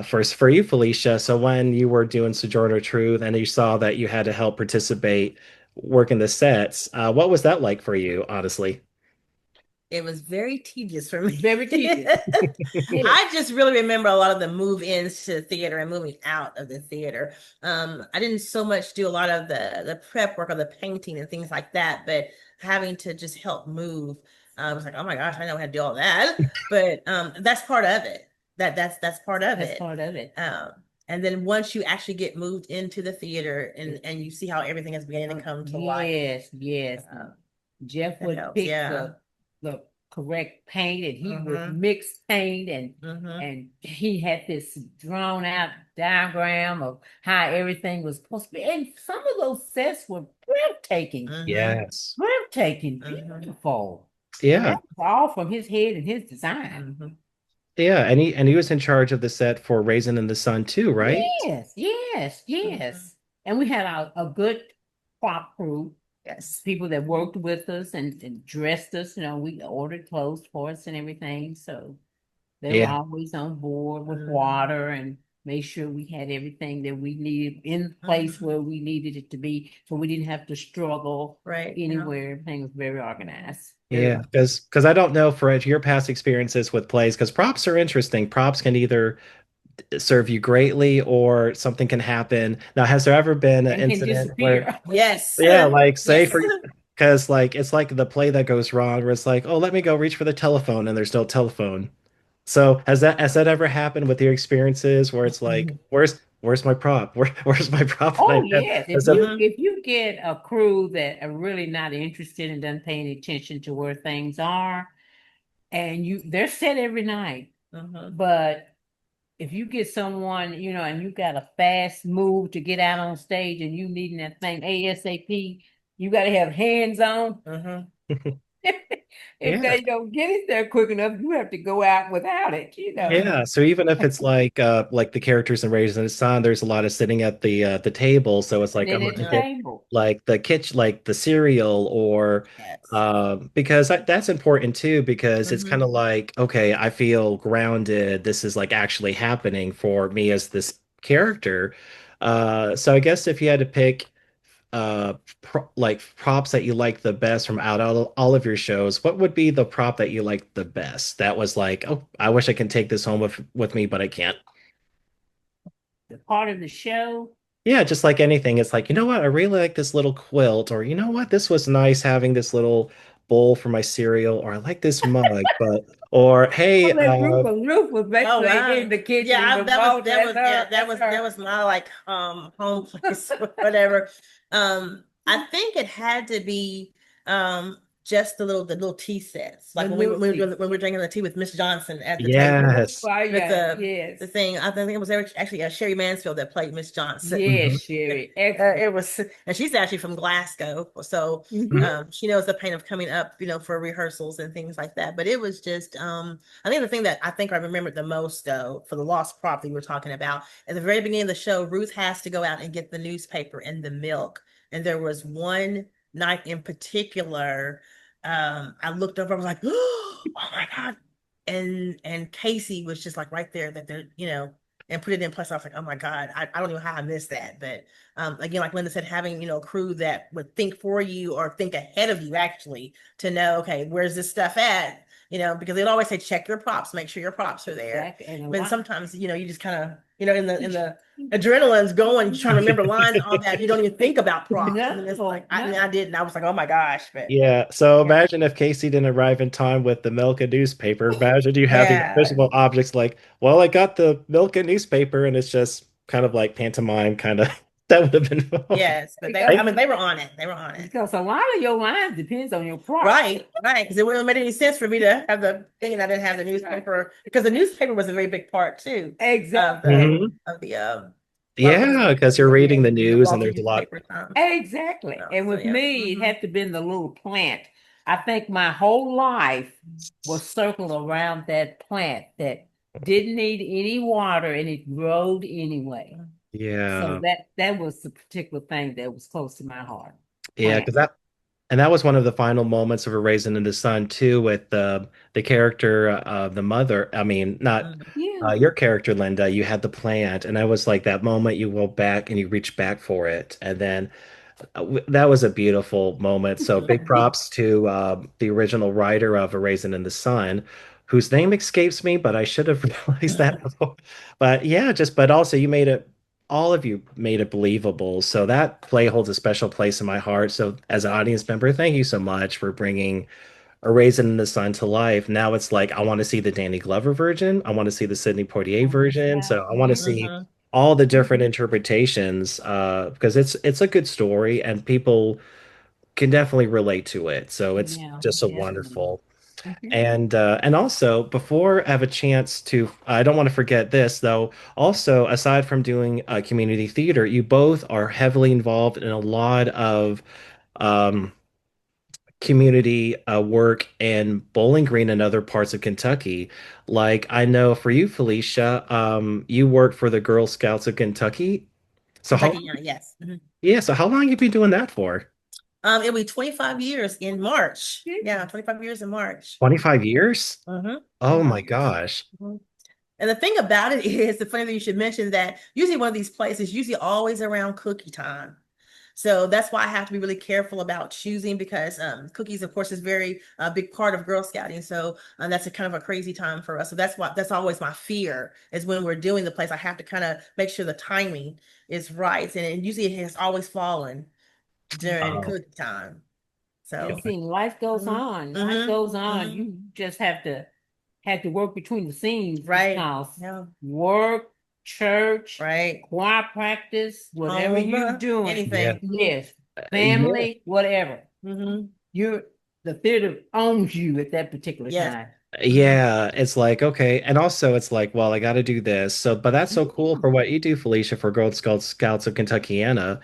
first for you, Felicia, so when you were doing Sojourner Truth and you saw that you had to help participate working the sets, what was that like for you, honestly? It was very tedious for me. Very tedious. Yeah. I just really remember a lot of the move-ins to the theater and moving out of the theater. I didn't so much do a lot of the prep work or the painting and things like that, but having to just help move, I was like, oh my gosh, I know how to do all that. But that's part of it. That's part of That's it. part of it. And then once you actually get moved into the theater and you see how everything is beginning to come to life, Yes, yes. Jeff it would helps, pick yeah. the correct paint, and he would Mhm. mix paint, and Mhm. he had this drawn out diagram of how everything was supposed to be. And some of those sets were breathtaking, Mhm. Yes. breathtaking, Mhm. beautiful. And Yeah. that was all from his head and his design. Mhm. Yeah, and he was in charge of the set for Raisin in the Sun too, right? Yes, yes, Mhm. yes. And we had a good prop crew, Yes. people that worked with us and dressed us. You know, we ordered clothes for us and everything. So they were Yeah. always on board with Mhm. water and made sure we had everything that we needed in the place Mhm. where we needed it to be, so we didn't have to struggle Right. Yeah. anywhere. Everything was very organized. Yeah, because I don't know for your past experiences with plays, because props are interesting. Props can either serve you greatly or something can happen. Now, has there ever been an And can incident where, disappear. Yes. yeah, like say Yes. for, because like it's like the play that goes wrong where it's like, oh, let me go reach for the telephone and there's no telephone. So has that ever happened with your experiences where it's like, Mhm. where's my prop? Where's my prop that Oh I had? yes, Has that, Mhm. if you get a crew that are really not interested and doesn't pay any attention to where things are, and they're set every night, Mhm. but if you get someone, and you got a fast move to get out on stage and you needing that thing ASAP, you got to have hands on. Mhm. If yeah. they don't get it there quick enough, you have to go out without it. Yeah, so even if it's like the characters in Raising in the Sun, there's a lot of sitting at the table, so it's like Then I'm at gonna the Yeah. get table. like the kitchen, like the cereal, or Yes. because that's important too, because it's kind Mhm. of like, okay, I feel grounded. This is like actually happening for me as this character. So I guess if you had to pick like props that you like the best from out all of your shows, what would be the prop that you like the best that was like, oh, I wish I can take this home with me but I can't? The part of the show. Yeah, just like anything, it's like, you know what, I really like this little quilt, or you know what, this was nice having this little bowl for my cereal, or I like this mug, but or hey, Oh, that Ruth was Oh basically wow. in the Yeah, kitchen that was remote. That's yeah, her. That's that her. was my like home place or whatever. I think it had to be just the little tea sets. The Like little tea. when we were drinking the tea with Miss Johnson at the table Oh, yes. my with God. Yes. the thing. I think it was actually Sherry Mansfield that played Miss Johnson. Yes, Mhm. Sherry. Excellent. It was, and she's actually from Glasgow, so Mhm. she knows the pain of coming up, for rehearsals and things like that. But it was just, I think the thing that I think I remembered the most, though, for the lost prop that we were talking about at the very beginning of the show, Ruth has to go out and get the newspaper and the milk, and there was one night in particular, I looked over, I was like, oh my God, and Casey was just like right there that they're, and put it in place. I was like, oh my God, I don't know how I missed that. But again, like Linda said, having, a crew that would think for you or think ahead of you actually to know, okay, where's this stuff at? Because they'd always say, check your props, make sure your props are there. Exactly. And a But lot. sometimes, you just kind of, in the adrenaline's going, trying to remember lines and all that. You don't even think about props. And then it's like, No, I no. did, and I was like, oh my gosh. But Yeah, so yeah. imagine if Casey didn't arrive in time with the milk and newspaper. Imagine you having Yeah. visible objects like, well, I got the milk and newspaper, and it's just kind of like pantomime, kind of. That would have been fun. Yes, but they, I I, mean, they were on it. They were on it. Because a lot of your lines depends on your prop. Right, right. Because it wouldn't have made any sense for me to have the thing and I didn't have the newspaper because the newspaper was a very big part too Exactly. Mhm. of the Yeah, because you're reading the the news and Baltimore there's a lot. newspaper time. Exactly. And So with yeah. me, it had to been the little plant. I think my whole life was circled around that plant that didn't need any water and it growed anyway. So Yeah. that was the particular thing that was close to my heart. Yeah, Plant. because that was one of the final moments of A Raisin in the Sun too, with the character of the mother. I mean, not Mhm. Yeah. your character, Linda. You had the plant, and I was like that moment you go back and you reach back for it, and then that was a beautiful moment. So big props to the original writer of A Raisin in the Sun, whose name escapes me, but I should have realized that before. But yeah, but also you made it, all of you made it believable. So that play holds a special place in my heart. So as an audience member, thank you so much for bringing A Raisin in the Sun to life. Now it's like I want to see the Danny Glover version. I want to see the Sidney Poitier version. So I want to see Mhm. all the different interpretations because it's a good story and people can definitely relate to it. So it's Yeah, just so definitely. wonderful. Mhm. And also before I have a chance to, I don't want to forget this though. Also, aside from doing community theater, you both are heavily involved in a lot of um, community work in Bowling Green and other parts of Kentucky. Like I know for you, Felicia, you work for the Girl Scouts of Kentucky. So how Kentucky, long, yes. Mhm. yeah, so how long have you been doing that for? It'll be 25 years in March. Yeah, 25 years in March. 25 years? Mm-hmm. Oh Yeah. my gosh. Mhm. And the thing about it is, the funny thing you should mention that usually one of these places usually always around cookie time. So that's why I have to be really careful about choosing because cookies, of course, is very big part of Girl Scouting. So that's a kind of a crazy time for us. So that's always my fear is when we're doing the place. I have to kind of make sure the timing is right, and usually it has always fallen during Oh, cookie time. You So. see, life goes Mhm, on. Life mhm, goes on. mhm. You just have to work between the scenes Right. because Yeah. work, church, Right. choir practice, whatever Home, you're doing, yeah. anything. yes, Yeah. family, whatever. Hmm. You're the theater owns you at that particular Yes. time. Mhm. Yeah, it's like, okay. And also it's like, well, I got to do this. So, but that's so cool Yeah. for what you do, Felicia, for Scouts of Kentuckiana.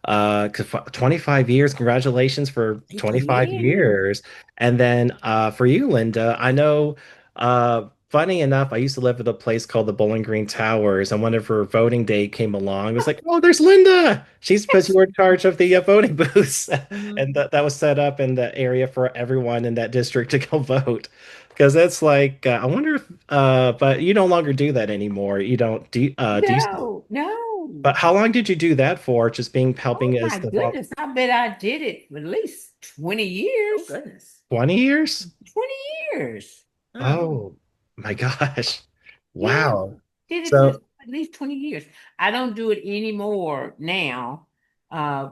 'Cause 25 years, congratulations for Thank you. 25 Yeah. years. And then for you, Linda, I know funny enough, I used to live at a place called the Bowling Green Towers, and whenever voting day came along, it was like, oh, there's Linda. She's because you were in charge of the voting booths, Hmm. and that was set up in the area for everyone in that district to go vote. Because it's like, I wonder if, but you no longer do that anymore. You don't do you, No, no. but how long did you do that for? Just being Oh helping as my the goodness. I bet I did it for at least 20 Oh, years. goodness. 20 years? 20 years. Mm. Oh my gosh. Yeah. Wow. Did it for So at least 20 years. I don't do it anymore now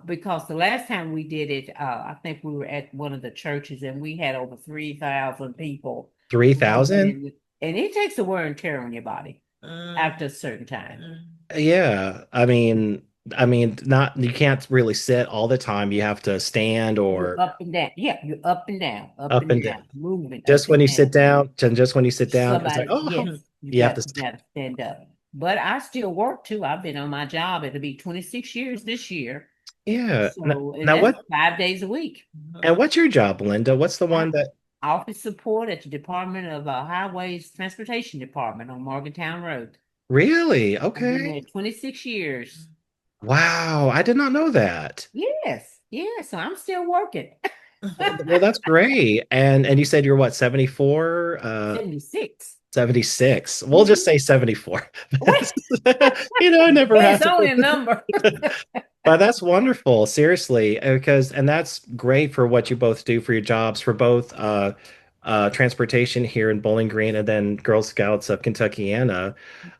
because the last time we did it, I think we were at one of the churches and we had over 3,000 people voting. 3,000? And it takes a wear and tear on your body Mm. after a certain time. Mm. Yeah. Not you can't really sit all the time. You have to stand You're or up and down. Yeah, you're up up and and down. down, moving up Just when and you down. sit down, and just when you sit down, it's like, Somebody, oh, yes, you you have got to you stand. got to stand up. But I still work too. I've been on my job. It'll be 26 years this year. Yeah. So, and Now that's what 5 days a week. and what's your job, Linda? What's the I, one that office support at the Department of Highways Transportation Department on Morgantown Road. really? I've been Okay. there 26 years. Wow, I did not know that. Yes, yes. So I'm still working. Well, that's great. And you said you're what, 74? 76. 76. We'll just Mhm. say 74. What? I never have It's to only put a number. but that's wonderful, seriously, because and that's great for what you both do for your jobs for both transportation here in Bowling Green and then Girl Scouts of Kentuckiana.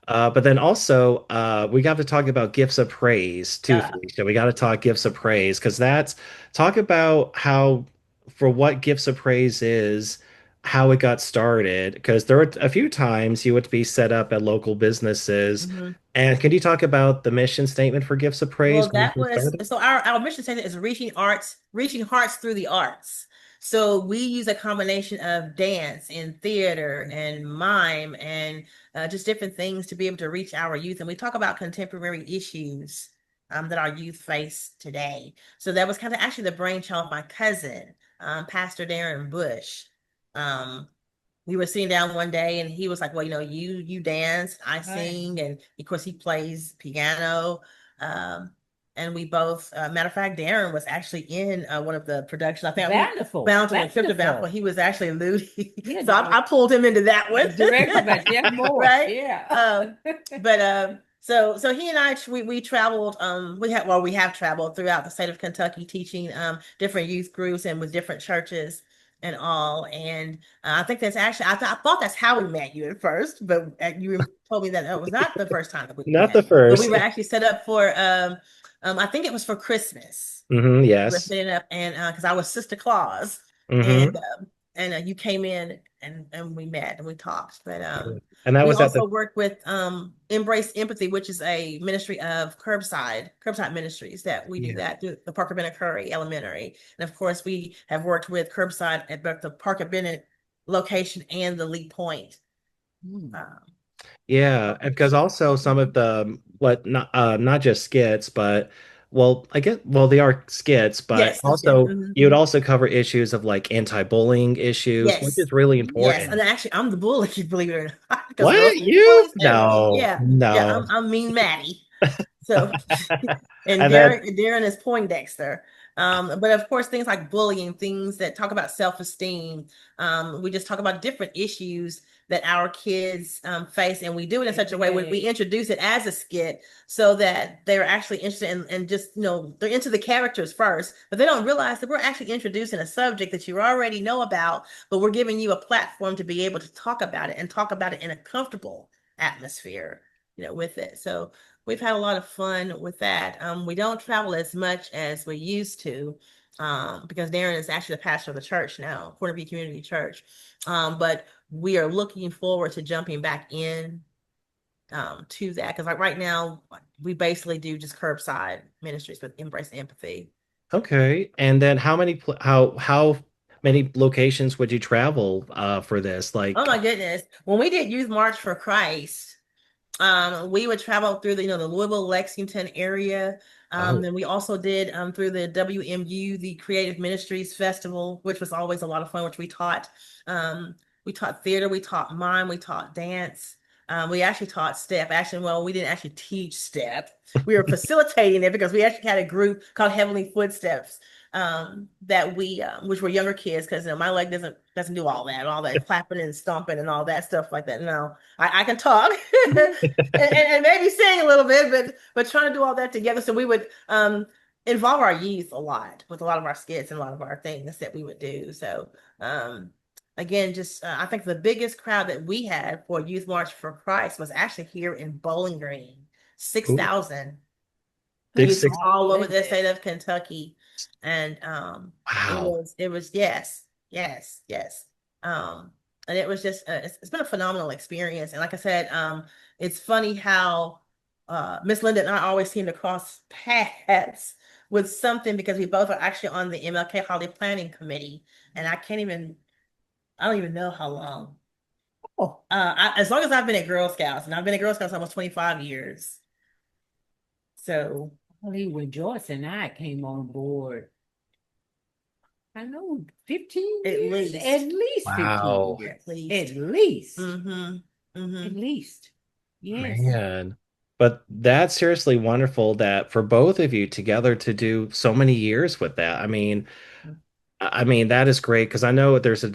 But then also we got to talk about gifts of praise too, Yeah. Felicia. We got to talk gifts of praise because that's talk about how for what gifts of praise is. how it got started, because there were a few times you would be set up at local businesses. Mhm. And can you talk about the mission statement for Gifts of Praise Well, when you that first was started? so our mission statement is reaching hearts through the arts. So we use a combination of dance and theater and mime and just different things to be able to reach our youth. And we talk about contemporary issues that our youth face today. So that was kind of actually the brainchild of my cousin, Pastor Darren Bush. Um, we were sitting down one day and he was like, well, you dance, I Right. sing, and of course he plays piano. Um, and we both, matter of fact, Darren was actually in one of the productions. I think we Wonderful. Bound on a Trip to Bountiful. Wonderful. He was actually Ludi. Yeah, So I pulled him into that one. directed by Jeff Morris. Right? Yeah. But so he and I we traveled we have traveled throughout the state of Kentucky teaching different youth groups and with different churches and all. And I think that's actually I thought that's how we met you at first, but you told me that it was not the first time that we Not the met. But we first. were actually set up for I think it was for Christmas. We were Yes. setting up and because I was Sister Claus and Hmm. you came in and we met and we talked. But And that we was at the also work with Embrace Empathy, which is a ministry of curbside ministries that we do yeah. that through the Parker Bennett Curry Elementary. And of course, we have worked with curbside at both the Parker Bennett location and the Lee Point. Hmm. Um, Yeah, and because also some of the what not just skits, but well, I guess well they are skits, but yes, that's good. also Mhm. you would also cover issues of like anti-bullying issues, which Yes, is really yes. And important. actually, I'm the bully, believe it or not, because girls What? think You? bullies everything. No, Yeah, yeah. no. I'm Mean Maddie. So, and And then Darren is Poindexter. But of course, things like bullying, things that talk about self-esteem. We just talk about different issues that our kids face, and we do it in such a way where we introduce it as a skit so that they're actually interested in just, they're into the characters first, but they don't realize that we're actually introducing a subject that you already know about, but we're giving you a platform to be able to talk about it and talk about it in a comfortable atmosphere, with it. So we've had a lot of fun with that. We don't travel as much as we used to, because Darren is actually the pastor of the church now, Corner View Community Church. But we are looking forward to jumping back in to that because like right now we basically do just curbside ministries with Embrace Empathy. okay, and then how many locations would you travel for this? Oh Like, my goodness. When we did Youth March for Christ, we would travel through the Louisville, Lexington area. oh, Then we also did through the WMU, the Creative Ministries Festival, which was always a lot of fun, which we taught theater, we taught mime, we taught dance. We actually taught step. Actually, well, we didn't actually teach step. We were facilitating it because we actually had a group called Heavenly Footsteps that which were younger kids, because my leg doesn't do all that clapping and stomping and all that stuff like that. No, I can talk and maybe sing a little bit, but trying to do all that together. So we would involve our youth a lot with a lot of our skits and a lot of our things that we would do. So again, just I think the biggest crowd that we had for Youth March for Christ was actually here in Bowling Green, six ooh, thousand did youth from six? all over the Goodness. state of Kentucky, and Wow. it was yes, yes, yes, and it was just it's been a phenomenal experience. And like I said, it's funny how Miss Linda and I always seem to cross paths with something because we both are actually on the MLK Holiday Planning Committee, and I don't even know how long. Oh, As long as I've been at Girl Scouts, and I've been at Girl Scouts almost 25 years. So when Joyce and I came on board, I know 15 at years, least. at least 15 Wow. years, At least. at least, Mm-hmm. at Mm-hmm. least. Yes. Man. But that's seriously wonderful that for both of you together to do so many years with that. I mean that is great because I know there's a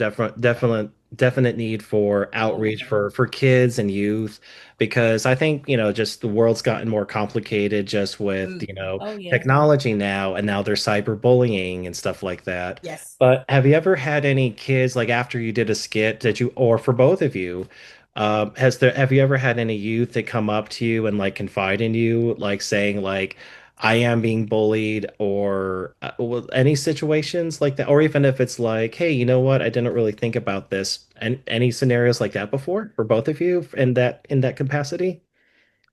definite need for Oh, outreach yeah. for kids and youth because I think, just the world's gotten more complicated just with, Mm-hmm. Oh, yeah. technology now and now there's cyberbullying and stuff like that. Yes. But have you ever had any kids like after you did a skit that you or for both of you, have you ever had any youth that come up to you and like confide in you, like saying like, I am being bullied or well, any situations like that, or even if it's like, hey, you know what? I didn't really think about this. And any scenarios like that before for both of you in that capacity?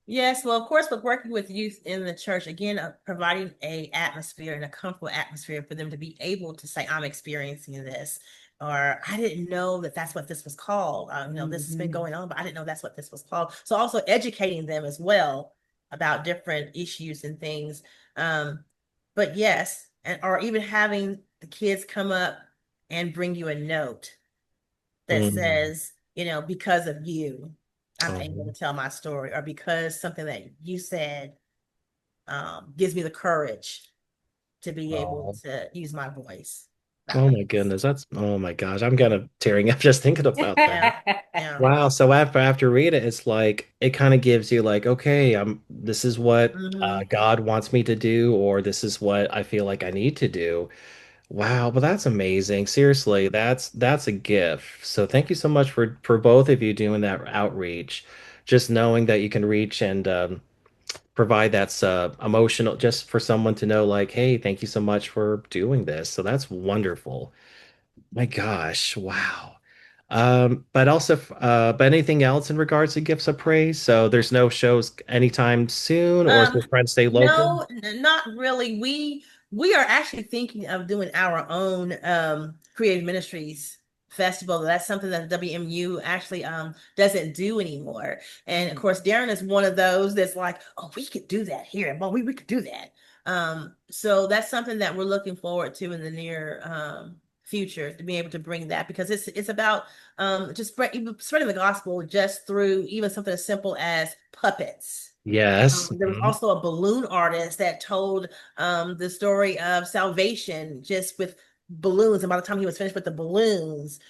Yes, well, of course, with working with youth in the church, again, providing a atmosphere and a comfortable atmosphere for them to be able to say, "I'm experiencing this," or "I didn't know that that's what this was called." This has been Mhm. going on, but I didn't know that's what this was called. So also educating them as well about different issues and things. Um, but yes, and or even having the kids come up and bring you a note that Mm. says, because of you, I'm able to Oh, tell my story, or because something that you said gives me the courage to be able oh. to use my voice. That Oh way. my goodness, that's oh my gosh, I'm kind of tearing up just thinking about Yeah, that. yeah. Wow. So after read it, it's like it kind of gives you like, okay, this is what Hmm. God wants me to do, or this is what I feel like I need to do. Wow, but that's amazing. Seriously, that's a gift. So thank you so much for both of you doing that outreach. Just knowing that you can reach and provide that's emotional, just for someone to know, like, hey, thank you so much for doing this. So that's wonderful. My gosh, wow. But also, but anything else in regards to gifts of praise? So there's no shows anytime soon, or is Um, your friend stay local? no, not really. We are actually thinking of doing our own creative ministries festival. That's something that WMU actually doesn't do anymore. And of course, Darren is one of those that's like, oh, we could do that here. Well, we could do that. So that's something that we're looking forward to in the near future, to be able to bring that, because it's about just spreading the gospel just through even something as simple as puppets. Yes. There was Mhm. also a balloon artist that told the story of salvation just with balloons. And by the time he was finished with the balloons,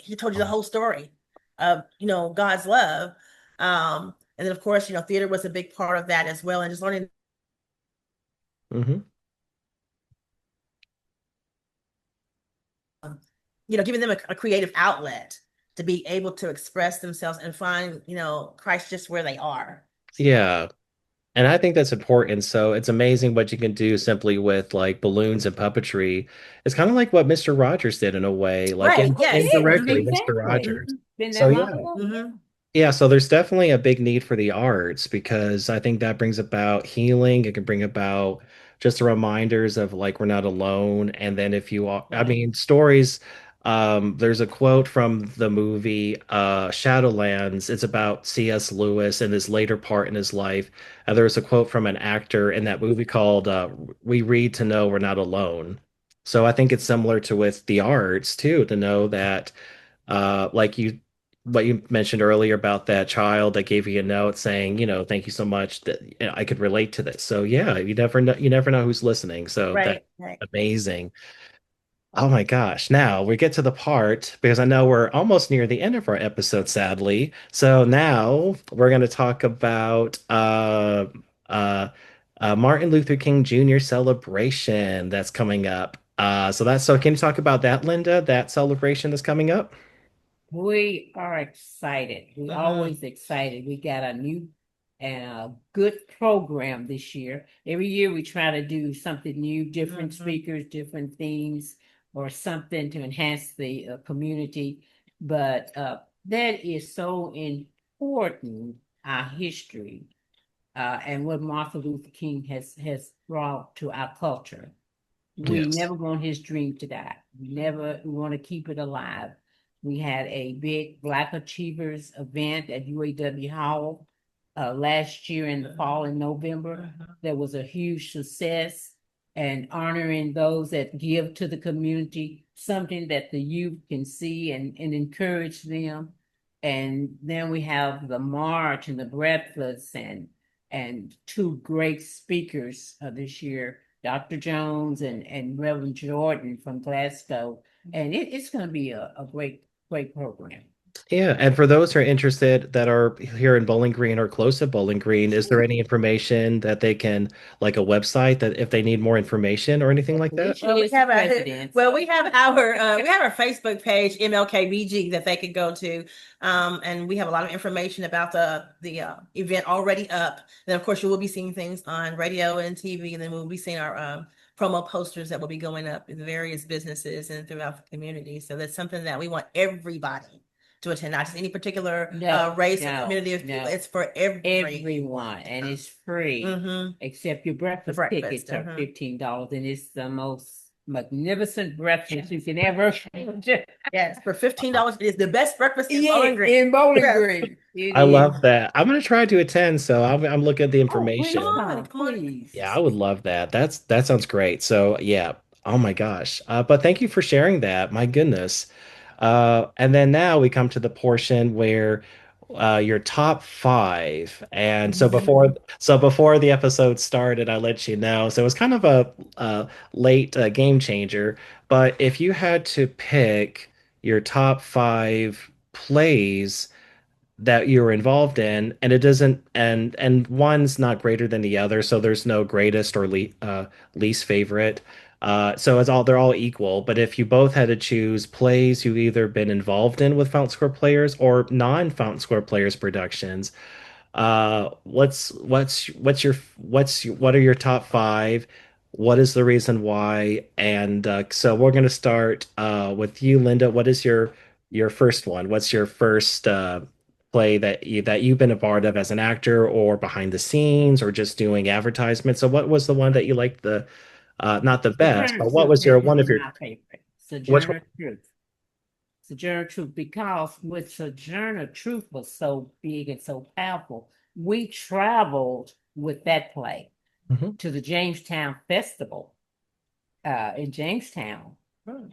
he told you the whole story of, God's love. And then, of course, theater was a big part of that as well. And just learning, Mhm. giving them a creative outlet to be able to express themselves and find, Christ just where they are. Yeah. And I think that's important. So it's amazing what you can do simply with like balloons and puppetry. It's kind of like what Mr. Rogers did in a way, like Right. Yes. indirectly, Hmm. Mr. Exactly. Rogers. Been So that long yeah. ago? Yeah. Hmm. Yeah, so there's definitely a big need for the arts because I think that brings about healing. It can bring about just reminders of like we're not alone. And then if you are, I Right. mean, stories, there's a quote from the movie Shadowlands. It's about C.S. Lewis and his later part in his life. And there's a quote from an actor in that movie called We Read to Know We're Not Alone. So I think it's similar to with the arts too, to know that like you what you mentioned earlier about that child that gave you a note saying, thank you so much that I could relate to this. So yeah, you never know who's listening. So that's Right. Right. amazing. Oh my gosh. Now we get to the part because I know we're almost near the end of our episode, sadly. So now we're going to talk about uh, Martin Luther King Jr. celebration that's coming up. So can you talk about that, Linda, that celebration that's coming up? We are excited. We Hmm. always excited. We got a new and a good program this year. Every year we try to do something new, different Hmm. speakers, different themes, or something to enhance the community. But that is so important, our history, and what Martin Luther King has brought to our culture. We Yes. never want his dream to die. We want to keep it alive. We had a big Black Achievers event at UAW Hall last year in the fall in November. Hmm. That was a huge success, and honoring those that give to the community, something that the youth can see and encourage them. And then we have the march and the breakfast and two great speakers this year, Dr. Jones and Reverend Jordan from Glasgow. And it's going to be a great program. Yeah, and for those who are interested that are here in Bowling Green or close to Bowling Green, is there any information that they can, like a website that if they need more information or anything like that? Felicia Well, we is the have president. we have our Facebook page, MLKBG, that they could go to, and we have a lot of information about the event already up. Then, of course, you will be seeing things on radio and TV, and then we'll be seeing our promo posters that will be going up in various businesses and throughout the community. So that's something that we want everybody to attend, not just any particular race or community. It's for everyone, and it's free, except your breakfast tickets are $15, and it's the most magnificent breakfast you can ever. Yes, for $15, it is the best breakfast in Bowling Green. In Bowling Green. I love that. I'm going to try to attend, so I'm looking at the Oh, information. come on, please. Yeah, I would love that. That sounds great. So yeah, oh my gosh. But thank you for sharing that. My goodness. And then now we come to the portion where your top five. And so before the episode started, I let you know. So it was kind of a late game changer. But if you had to pick your top five plays that you're involved in, and it doesn't, and one's not greater than the other, so there's no greatest or least favorite. So they're all equal. But if you both had to choose plays you've either been involved in with Fountain Square Players or non-Fountain Square Players productions, what are your top five? What is the reason why? And so we're going to start with you, Linda. What is your first one? What's your first play that you've been a part of as an actor or behind the scenes or just doing advertisements? So what was the one that you liked the not the best, but what was your one of your my favorite? which one? Sojourner Truth. Sojourner Truth, because with Sojourner Truth was so big and so powerful, we traveled with that play Mhm. to the Jamestown Festival in Jamestown.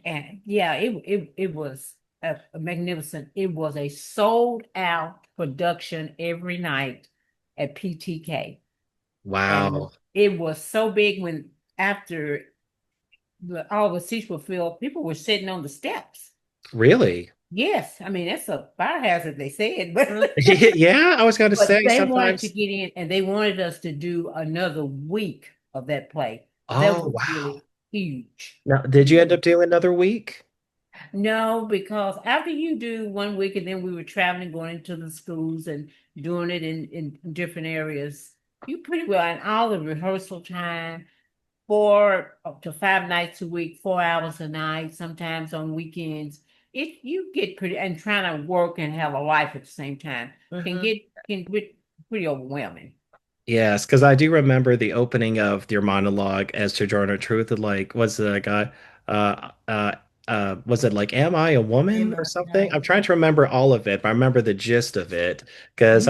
And yeah, it was a magnificent. It was a sold out production every night at PTK. And Wow. it was so big when after all the seats were filled, people were sitting on the steps. Really? Yes, I mean that's a fire hazard, they said, but Yeah, I was going to but say they wanted to sometimes. get in, and they wanted us to do another week of that play. That Oh, was wow. really huge. Now, did you end up doing another week? No, because after you do 1 week, and then we were traveling, going into the schools and doing it in different areas, you pretty well, and all the rehearsal time, 4 to 5 nights a week, 4 hours a night, sometimes on weekends. You get pretty, and trying to work and have a life at the same time can get pretty overwhelming. Yes, because I do remember the opening of your monologue as Sojourner Truth. Like, was the guy, was it like, "Am I a woman" or something? I'm trying to remember all of it, but I remember the gist of it. Because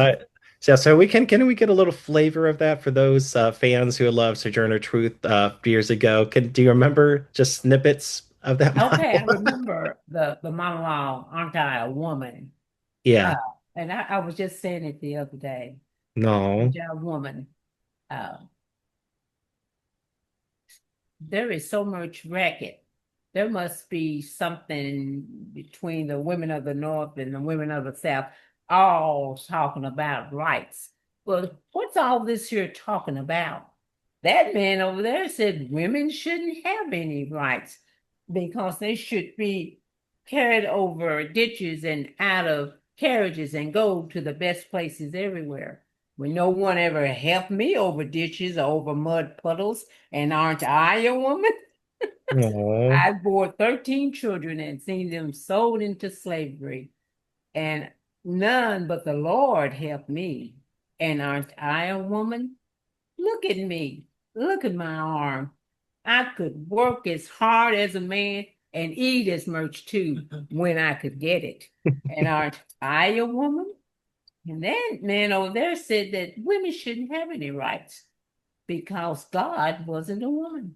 so can we get a little flavor of that for those fans who loved Sojourner Truth years ago? Do you remember just snippets of that Okay, I monologue? remember the monologue, "Aren't I a woman?" Uh, Yeah. and I was just saying it the other day. No. "Aren't I a woman?" Uh, there is so much racket. There must be something between the women of the North and the women of the South, all talking about rights. Well, what's all this here talking about? That man over there said women shouldn't have any rights because they should be carried over ditches and out of carriages and go to the best places everywhere. When no one ever helped me over ditches or over mud puddles, and aren't I a woman? No. I bore 13 children and seen them sold into slavery, and none but the Lord helped me. And aren't I a woman? Look at me. Look at my arm. I could work as hard as a man and eat as much too when I could get it. And aren't I a woman? And that man over there said that women shouldn't have any rights because God wasn't a woman.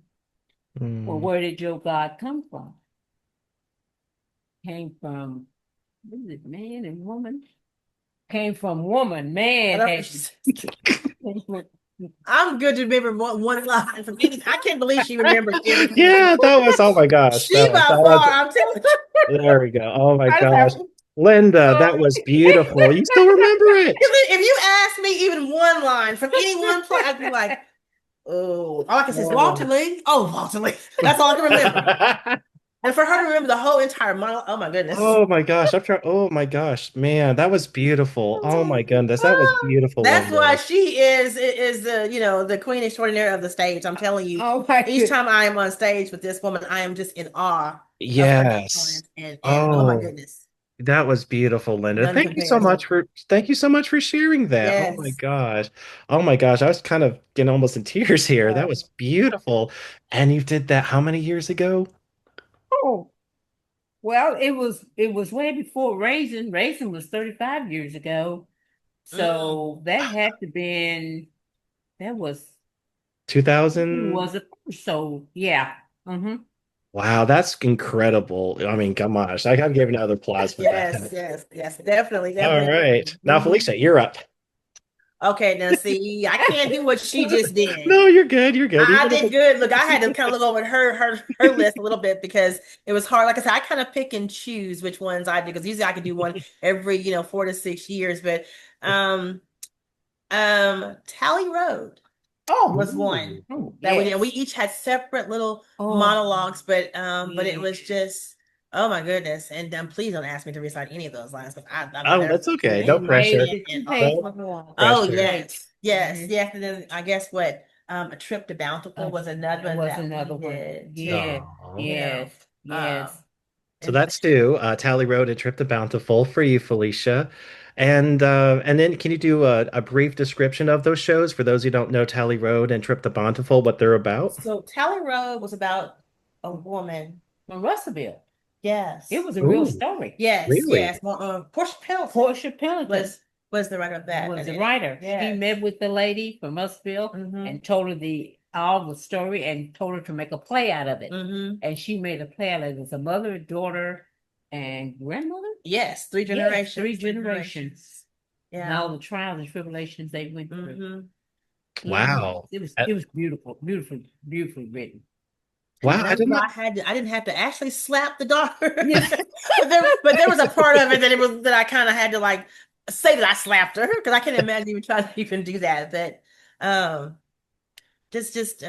Well, Mm. where did your God come from? Came from, what is it, man and woman? Came from woman. Man has. I'm good to remember one line from any. I can't believe she remembers everything. Yeah, that was, oh my gosh. She by far, I'm telling you. There we go. Oh my I just have gosh. Linda, that was beautiful. You still remember it? If you ask me even one line from any one play, I'd be like, oh, all I can say is Oh. Walter Lee. Oh, Walter Lee. That's all I can remember. And for her to remember the whole entire monologue, oh my goodness. Oh my gosh, I'm trying. Oh my gosh, man, that was beautiful. Oh my goodness, that was beautiful, That's why Linda. she is the the queen extraordinaire of the stage. I'm telling you, Oh my each goodness. time I am on stage with this woman, I am just in awe of her Yes. talent and oh my Oh, goodness, that was beautiful, Linda. none compares. Thank you so much for sharing that. Oh my Yes. gosh. Oh my gosh. I was kind of getting almost in tears here. That was beautiful. And you did that how many years ago? Oh, well, it was way before Raisin. Raisin was 35 years ago. So that had to been that was 2000? was it? So yeah. Mm-hmm. Wow, that's incredible. I mean, gosh, I'm giving another applause for Yes, that. yes, yes, definitely, All definitely. right. Now, Mhm. Felicia, you're up. Okay, now see, I can't do what she just did. No, you're good. You're good. I Even if did good. Look, I had to kind of look over her list a little bit because it was hard. Like I said, I kind of pick and choose which ones I do because usually I could do one every 4 to 6 years. But um Tally Road was one Ooh. Oh, that we did. yes. We each had separate little Oh, monologues, but it yeah. was just oh my goodness. And please don't ask me to recite any of those lines because I'm Oh, embarrassed that's okay. to No Two anybody pressure. pages, in two all. pages No more. Oh pressure. yes, yes, Mhm. yes. And then I guess what a trip to Bountiful was another That one was that another we one. did Yes, too. Oh. You know, yes, um, yes. So and that's two. Tally Road and Trip to Bountiful for you, Felicia. And then can you do a brief description of those shows for those who don't know Tally Road and Trip to Bountiful, what they're about? so Tally Road was about a woman. From Russellville. It Yes, was a real Ooh, story. yes, really? yes. Well, Portia Pendleton Portia Pennington was the writer of that. was And the it, writer. She yes. met with the lady from Russellville Mm-hmm. and told her all the story and told her to make a play out of it. Mm-hmm. And she made a play out of it. It was a mother, daughter, and grandmother. Yes, three Yes, generations. three generations. And Yeah. all the trials and tribulations they went through. Mm-hmm. Wow. It was beautiful, beautiful, beautifully written. Wow, And I did not. I didn't have to actually slap the daughter. Yes. but there was a part of it that I kind of had to like say that I slapped her because I can't imagine even trying to even do that. But um, just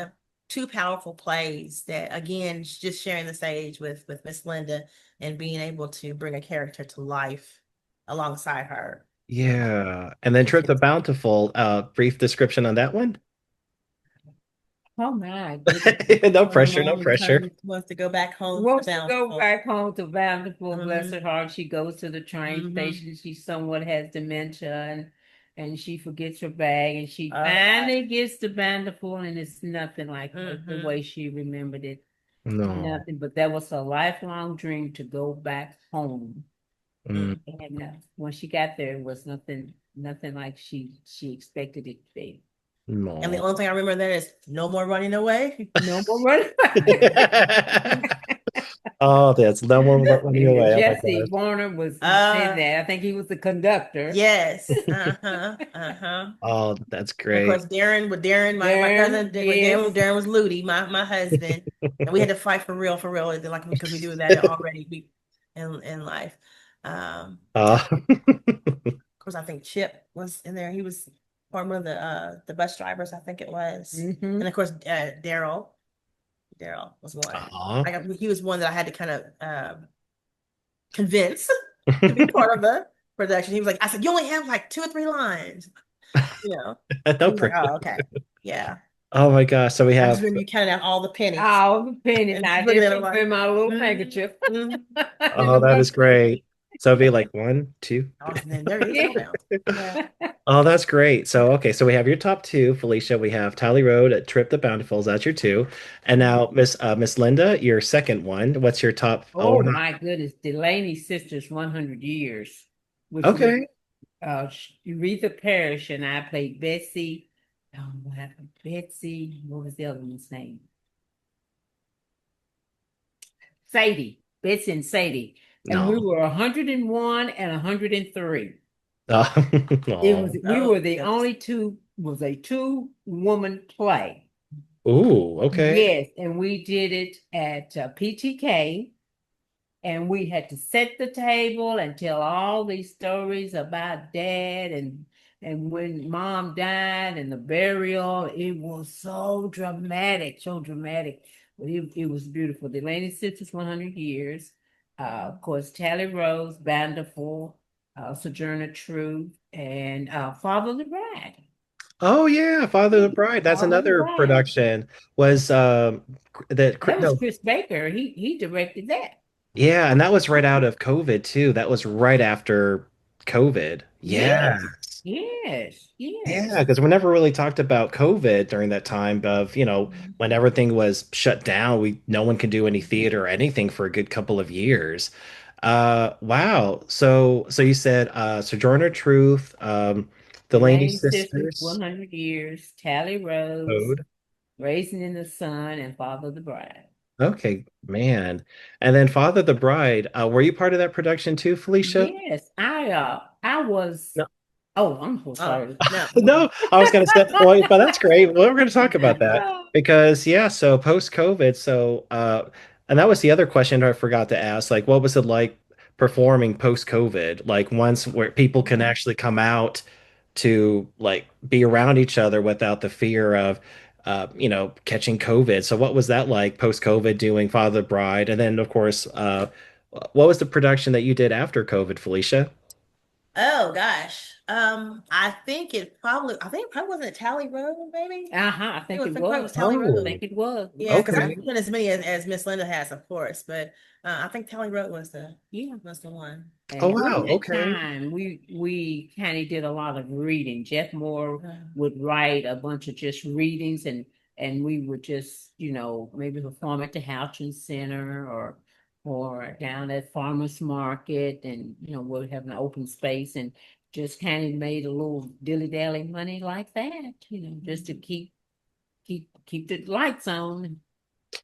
two powerful plays that again just sharing the stage with Miss Linda and being able to bring a character to life alongside her. Yeah. And then It's Trip to just Bountiful, brief description on that one? Oh my goodness. No when a pressure, no mom pressure. wants to go back home to Wants to go Bountiful. back home to Vanderbilt, bless Mhm. her heart. She goes to the train Mhm. station. She somewhat has dementia and she forgets her bag and she Oh, finally gets to Vanderbilt and it's nothing like the Mhm. way she remembered it. No. Nothing, but that was a lifelong dream to go back home. Mm, And when she got there, it was nothing like she expected it to be. And the no. only thing I remember there is no more running away. No more running. Oh, that's no one running And away. Oh my Jesse gosh. Warner was in Uh, that. I think he was the conductor. yes. Uh-huh. Uh-huh. Oh, that's And of great. course, Darren with Darren, my Darren, cousin, yes. Darren was Ludi, my husband, and we had to fight for real, like because we do that already in life. Uh, Of course, I think Chip was in there. He was one of the bus drivers, I think it was, Mm-hmm. and of course, Daryl. Daryl was one. aw. He was one that I had to kind of convince to be part of the production. He was like, I said, you only have like 2 or 3 lines, you know. He No was like, pressure. oh, okay. Yeah. Oh my gosh. So we I just have, remember you counted out all the pennies Oh, the penny. and I looking did at it like, in my little mm, handkerchief. mm. oh, that is great. So it'd be like one, two. Oh, then there is no bounds. Yeah. Oh, that's great. So, okay. So we have your top two, Felicia. We have Tally Road at Trip the Bountifuls. That's your two. And now, Miss Linda, your second one. What's your top? Oh, Oh my goodness. Delaney's sister's 100 years, which was okay. Aretha Parrish and I played Betsy. What happened? Betsy, what was the other one's name? Sadie. Betsy and Sadie. And we No. were 101 and 103. Oh, We Oh, were the yes. only two, was a two-woman play. ooh, okay. Yes, and we did it at PTK and we had to set the table and tell all these stories about dad and when mom died and the burial. It was so dramatic, so dramatic. But it was beautiful. The Lady Sisters 100 years. Of course, Tally Rose, Bountiful, Sojourner Truth, and Father of the Bride. Oh yeah, Father of the Bride. That's Father of the another Bride. production. Was that That was no? Chris Baker. He directed that. Yeah, and that was right out of COVID too. That was right after COVID. Yeah. Yes, yes, Yeah, yes. because we never really talked about COVID during that time of, when everything was shut down, no one could do any theater or anything for a good couple of years. Wow. So you said Sojourner Truth, The The Lady Lane Sisters, Sisters, 100 Years, Tally Rose, Code. Raisin in the Sun, and Father of the Bride. Okay, man. And then Father the Bride, were you part of that production too, Felicia? Yes, I was. Oh, I'm so Oh, sorry. no. No, I was gonna say, well, but that's great. Well, we're gonna talk about that because yeah, so post-COVID, and that was the other question I forgot to ask, like what was it like performing post-COVID? Like once where people can actually come out to like be around each other without the fear of catching COVID. So what was that like post-COVID doing Father Bride? And then of course, what was the production that you did after COVID, Felicia? Oh gosh. I think it probably wasn't Tally Road, maybe. I think it Probably was was. Tally I Road. Oh, think it was. Yeah, because I've okay. done as many as Miss Linda has, of course, but I think Tally Road Yeah. was the one. Oh And wow, during that okay. time, we kind of did a lot of reading. Jeff Moore would write a bunch of just readings, and we would just, maybe perform at the Houchin Center or down at Farmers Market, and we'll have an open space and just kind of made a little dilly dally money like that, just to keep the lights on.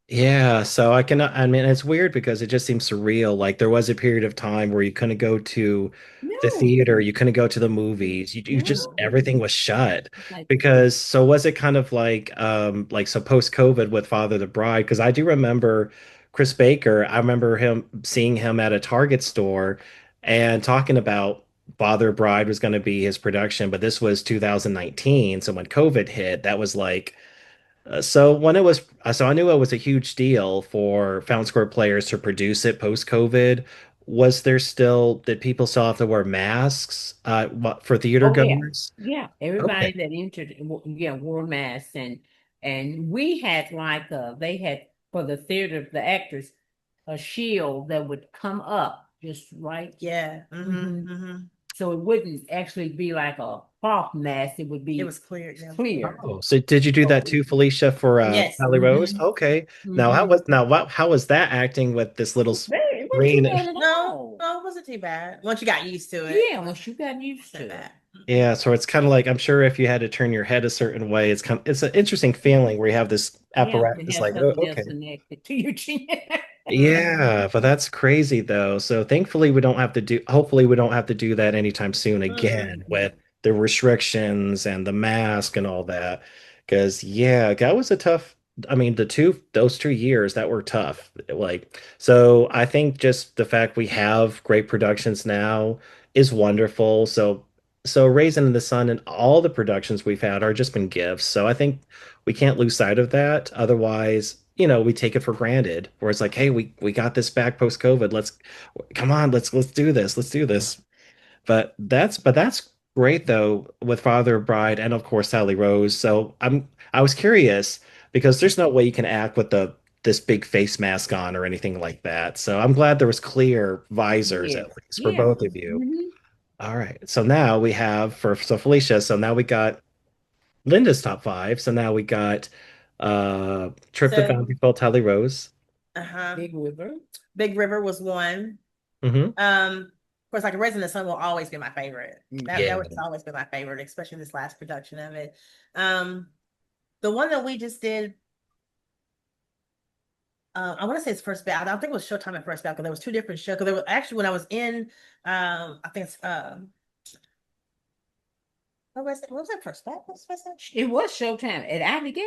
Yeah, so I mean, it's weird because it just seems surreal. Like there was a period of time where you couldn't go to the No, theater, you couldn't go to the movies. You just no, everything was shut. like Because so was it kind of like so post-COVID with Father the Bride? Because I do remember Chris Baker, I remember seeing him at a Target store and talking about Father Bride was going to be his production, but this was 2019. So when COVID hit, that was like so I knew it was a huge deal for Fountain Square players to produce it post-COVID. Did people still have to wear masks for theater Oh yeah, goers? yeah. Okay. Everybody that entered, yeah, wore masks, and we had they had for the theater of the actors a shield that would come up just right. Yeah. So it wouldn't actually be like a cloth mask. It would It be was clear. Yeah. clear. Oh, so did you do that So, too, Felicia, for Yes. Sally Rose? Okay. Now mhm. how was that acting with this little It wasn't too screen? bad at No, all. no, it wasn't too bad. Once you got used to it, Yeah, once you got it used wasn't to it. bad. Yeah, so it's kind of like I'm sure if you had to turn your head a certain way, it's an interesting feeling where you have this Yeah, to apparatus have like, oh, something else okay. connected to your chin. Yeah, but that's crazy though. So thankfully hopefully we don't have to do that anytime soon again Mm-mm. with the restrictions and the mask and all that. Because yeah, that was a tough, I mean, those 2 years that were tough. Like, so I think just the fact we have great productions now is wonderful. So Raisin in the Sun and all the productions we've had are just been gifts. So I think we can't lose sight of that. Otherwise, we take it for granted. Where it's like, hey, we got this back post COVID. Let's come on, let's do this. Let's do this. But that's great though with Father Bride and of course Sally Rose. So I was curious because there's no way you can act with the this big face mask on or anything like that. So I'm glad there was clear visors Yes, at least for yeah. both of you. Mhm. All right. So now we have for so Felicia. So now we got Linda's top five. So now we got Trip to So, Bountiful, Tally Rose. uh-huh. Big River. Big River was one. Hmm. Of course, like Resident Sun will always be my favorite. That Yeah. was always been my favorite, especially this last production of it. Um, the one that we just did, I want to say it's First Battle. I don't think it was Showtime at First Battle because there was two different shows. Because there was actually when I was in, I think it's what was that First Battle? What was that? It was Showtime at Abigail.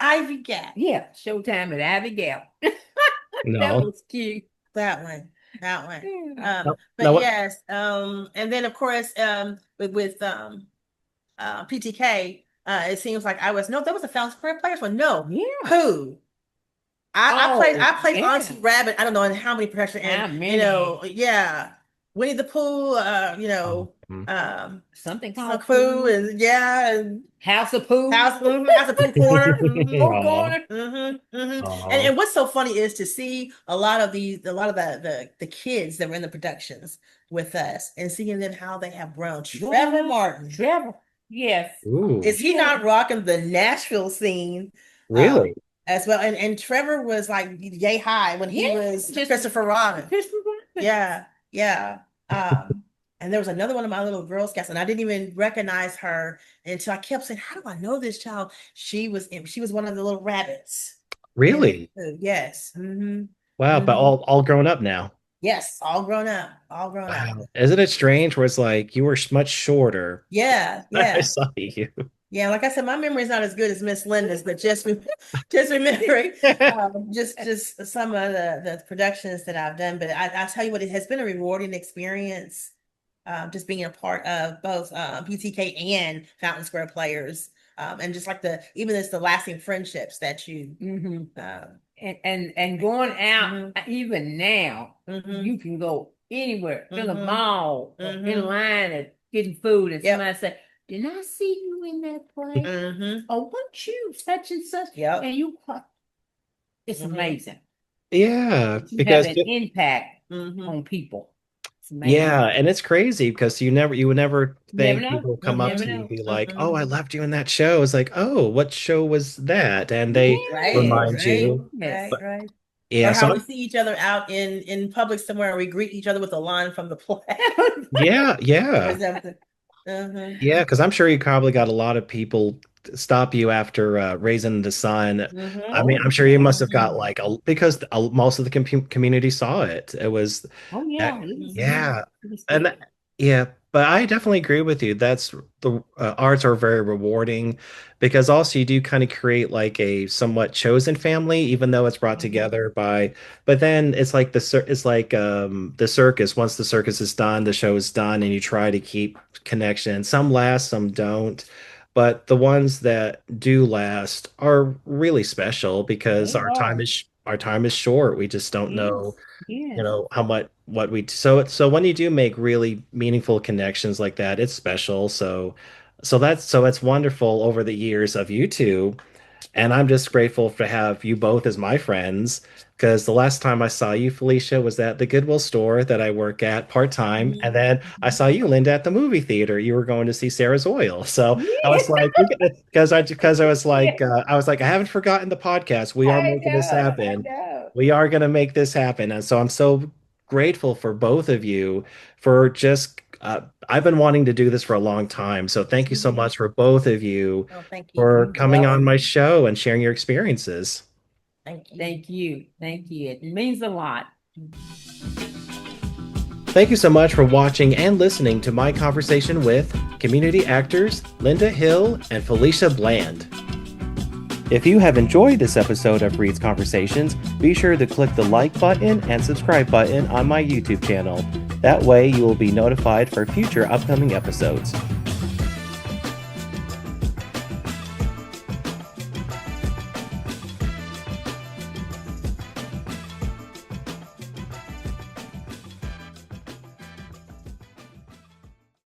Ivy Gap. Yeah, Showtime at Abigail. That No. was cute. That one. that one. Yeah. But Now what? yes, and then of course, with PTK, it seems like there was a Fountain Square Players one. No, Yeah. who? I played yeah. Auntie Rabbit. I don't know in how many productions, How and many? yeah, Winnie the Pooh. Something Kung called Fu, and yeah, and House of Pooh. House of Pooh Corner. Pooh Corner. And what's so funny is to see a lot of the kids that were in the productions with us and seeing them how they have grown. Trevor Martin. Trevor. Yes. Ooh, Is he not rocking the Nashville scene? really? As well. And Trevor was like yay high when he was Just- Christopher Robin. Christopher Robin. Yeah, yeah. And there was another one of my little Girl Scouts, and I didn't even recognize her until I kept saying, "How do I know this child?" She was one of the little rabbits. Really? Yes. Mm-hmm. Wow, but all grown up now. Yes, all grown up. All grown up. Wow. Isn't it strange where it's like you were much shorter? Yeah, I yeah. saw you. Yeah, like I said, my memory is not as good as Miss Linda's, but just remembering just some of the productions that I've done. But I tell you what, it has been a rewarding experience, just being a part of both PTK and Fountain Square Players, and just like the lasting friendships that you and going out even now, you can go anywhere to the mall or in line and getting food, and somebody say, "Didn't I see you in that play? Oh, weren't you such and such?" Yep. And it's amazing. Yeah, You because have an impact on people. It's amazing. yeah, and it's crazy because you would never think Never know. people come You up never to you know. and be like, "Oh, I loved you in that show." It's like, "Oh, what show was that?" And they Right, remind you. Yes. right. Yeah, Or so how we see each other out in public somewhere, and we greet each other with a line from the play. yeah, Or yeah. something. Yeah, because I'm sure you probably got a lot of people stop you after Raising the Sun. I mean, I'm sure you must have got like because most of the community saw it. It was, Oh yeah. yeah, and yeah, but I definitely agree with you. That's the arts are very rewarding because also you do kind of create like a somewhat chosen family, even though it's brought together by. But then it's like it's like the circus. Once the circus is done, the show is done, and you try to keep connection. Some last, some don't. But the ones that do last are really special because They are. our time is short. We just don't know Yes. how much what we so when you do make really meaningful connections like that, it's special. So it's wonderful over the years of you two, and I'm just grateful to have you both as my friends because the last time I saw you, Felicia, was at the Goodwill store that I work at part-time. And then I saw you, Linda, at the movie theater. You were going to see Sarah's Oil. So I was like, because I was like, I haven't forgotten the podcast. We are making this happen. We are going to make this happen. And so I'm so grateful for both of you for just I've been wanting to do this for a long time. So thank you so much for both of you Thank you. for coming on my show and sharing your experiences. Thank you. Thank you. Thank you. It means a lot. Thank you so much for watching and listening to my conversation with community actors Linda Hill and Felicia Bland. If you have enjoyed this episode of Reed's Conversations, be sure to click the like button and subscribe button on my YouTube channel. That way you will be notified for future upcoming episodes.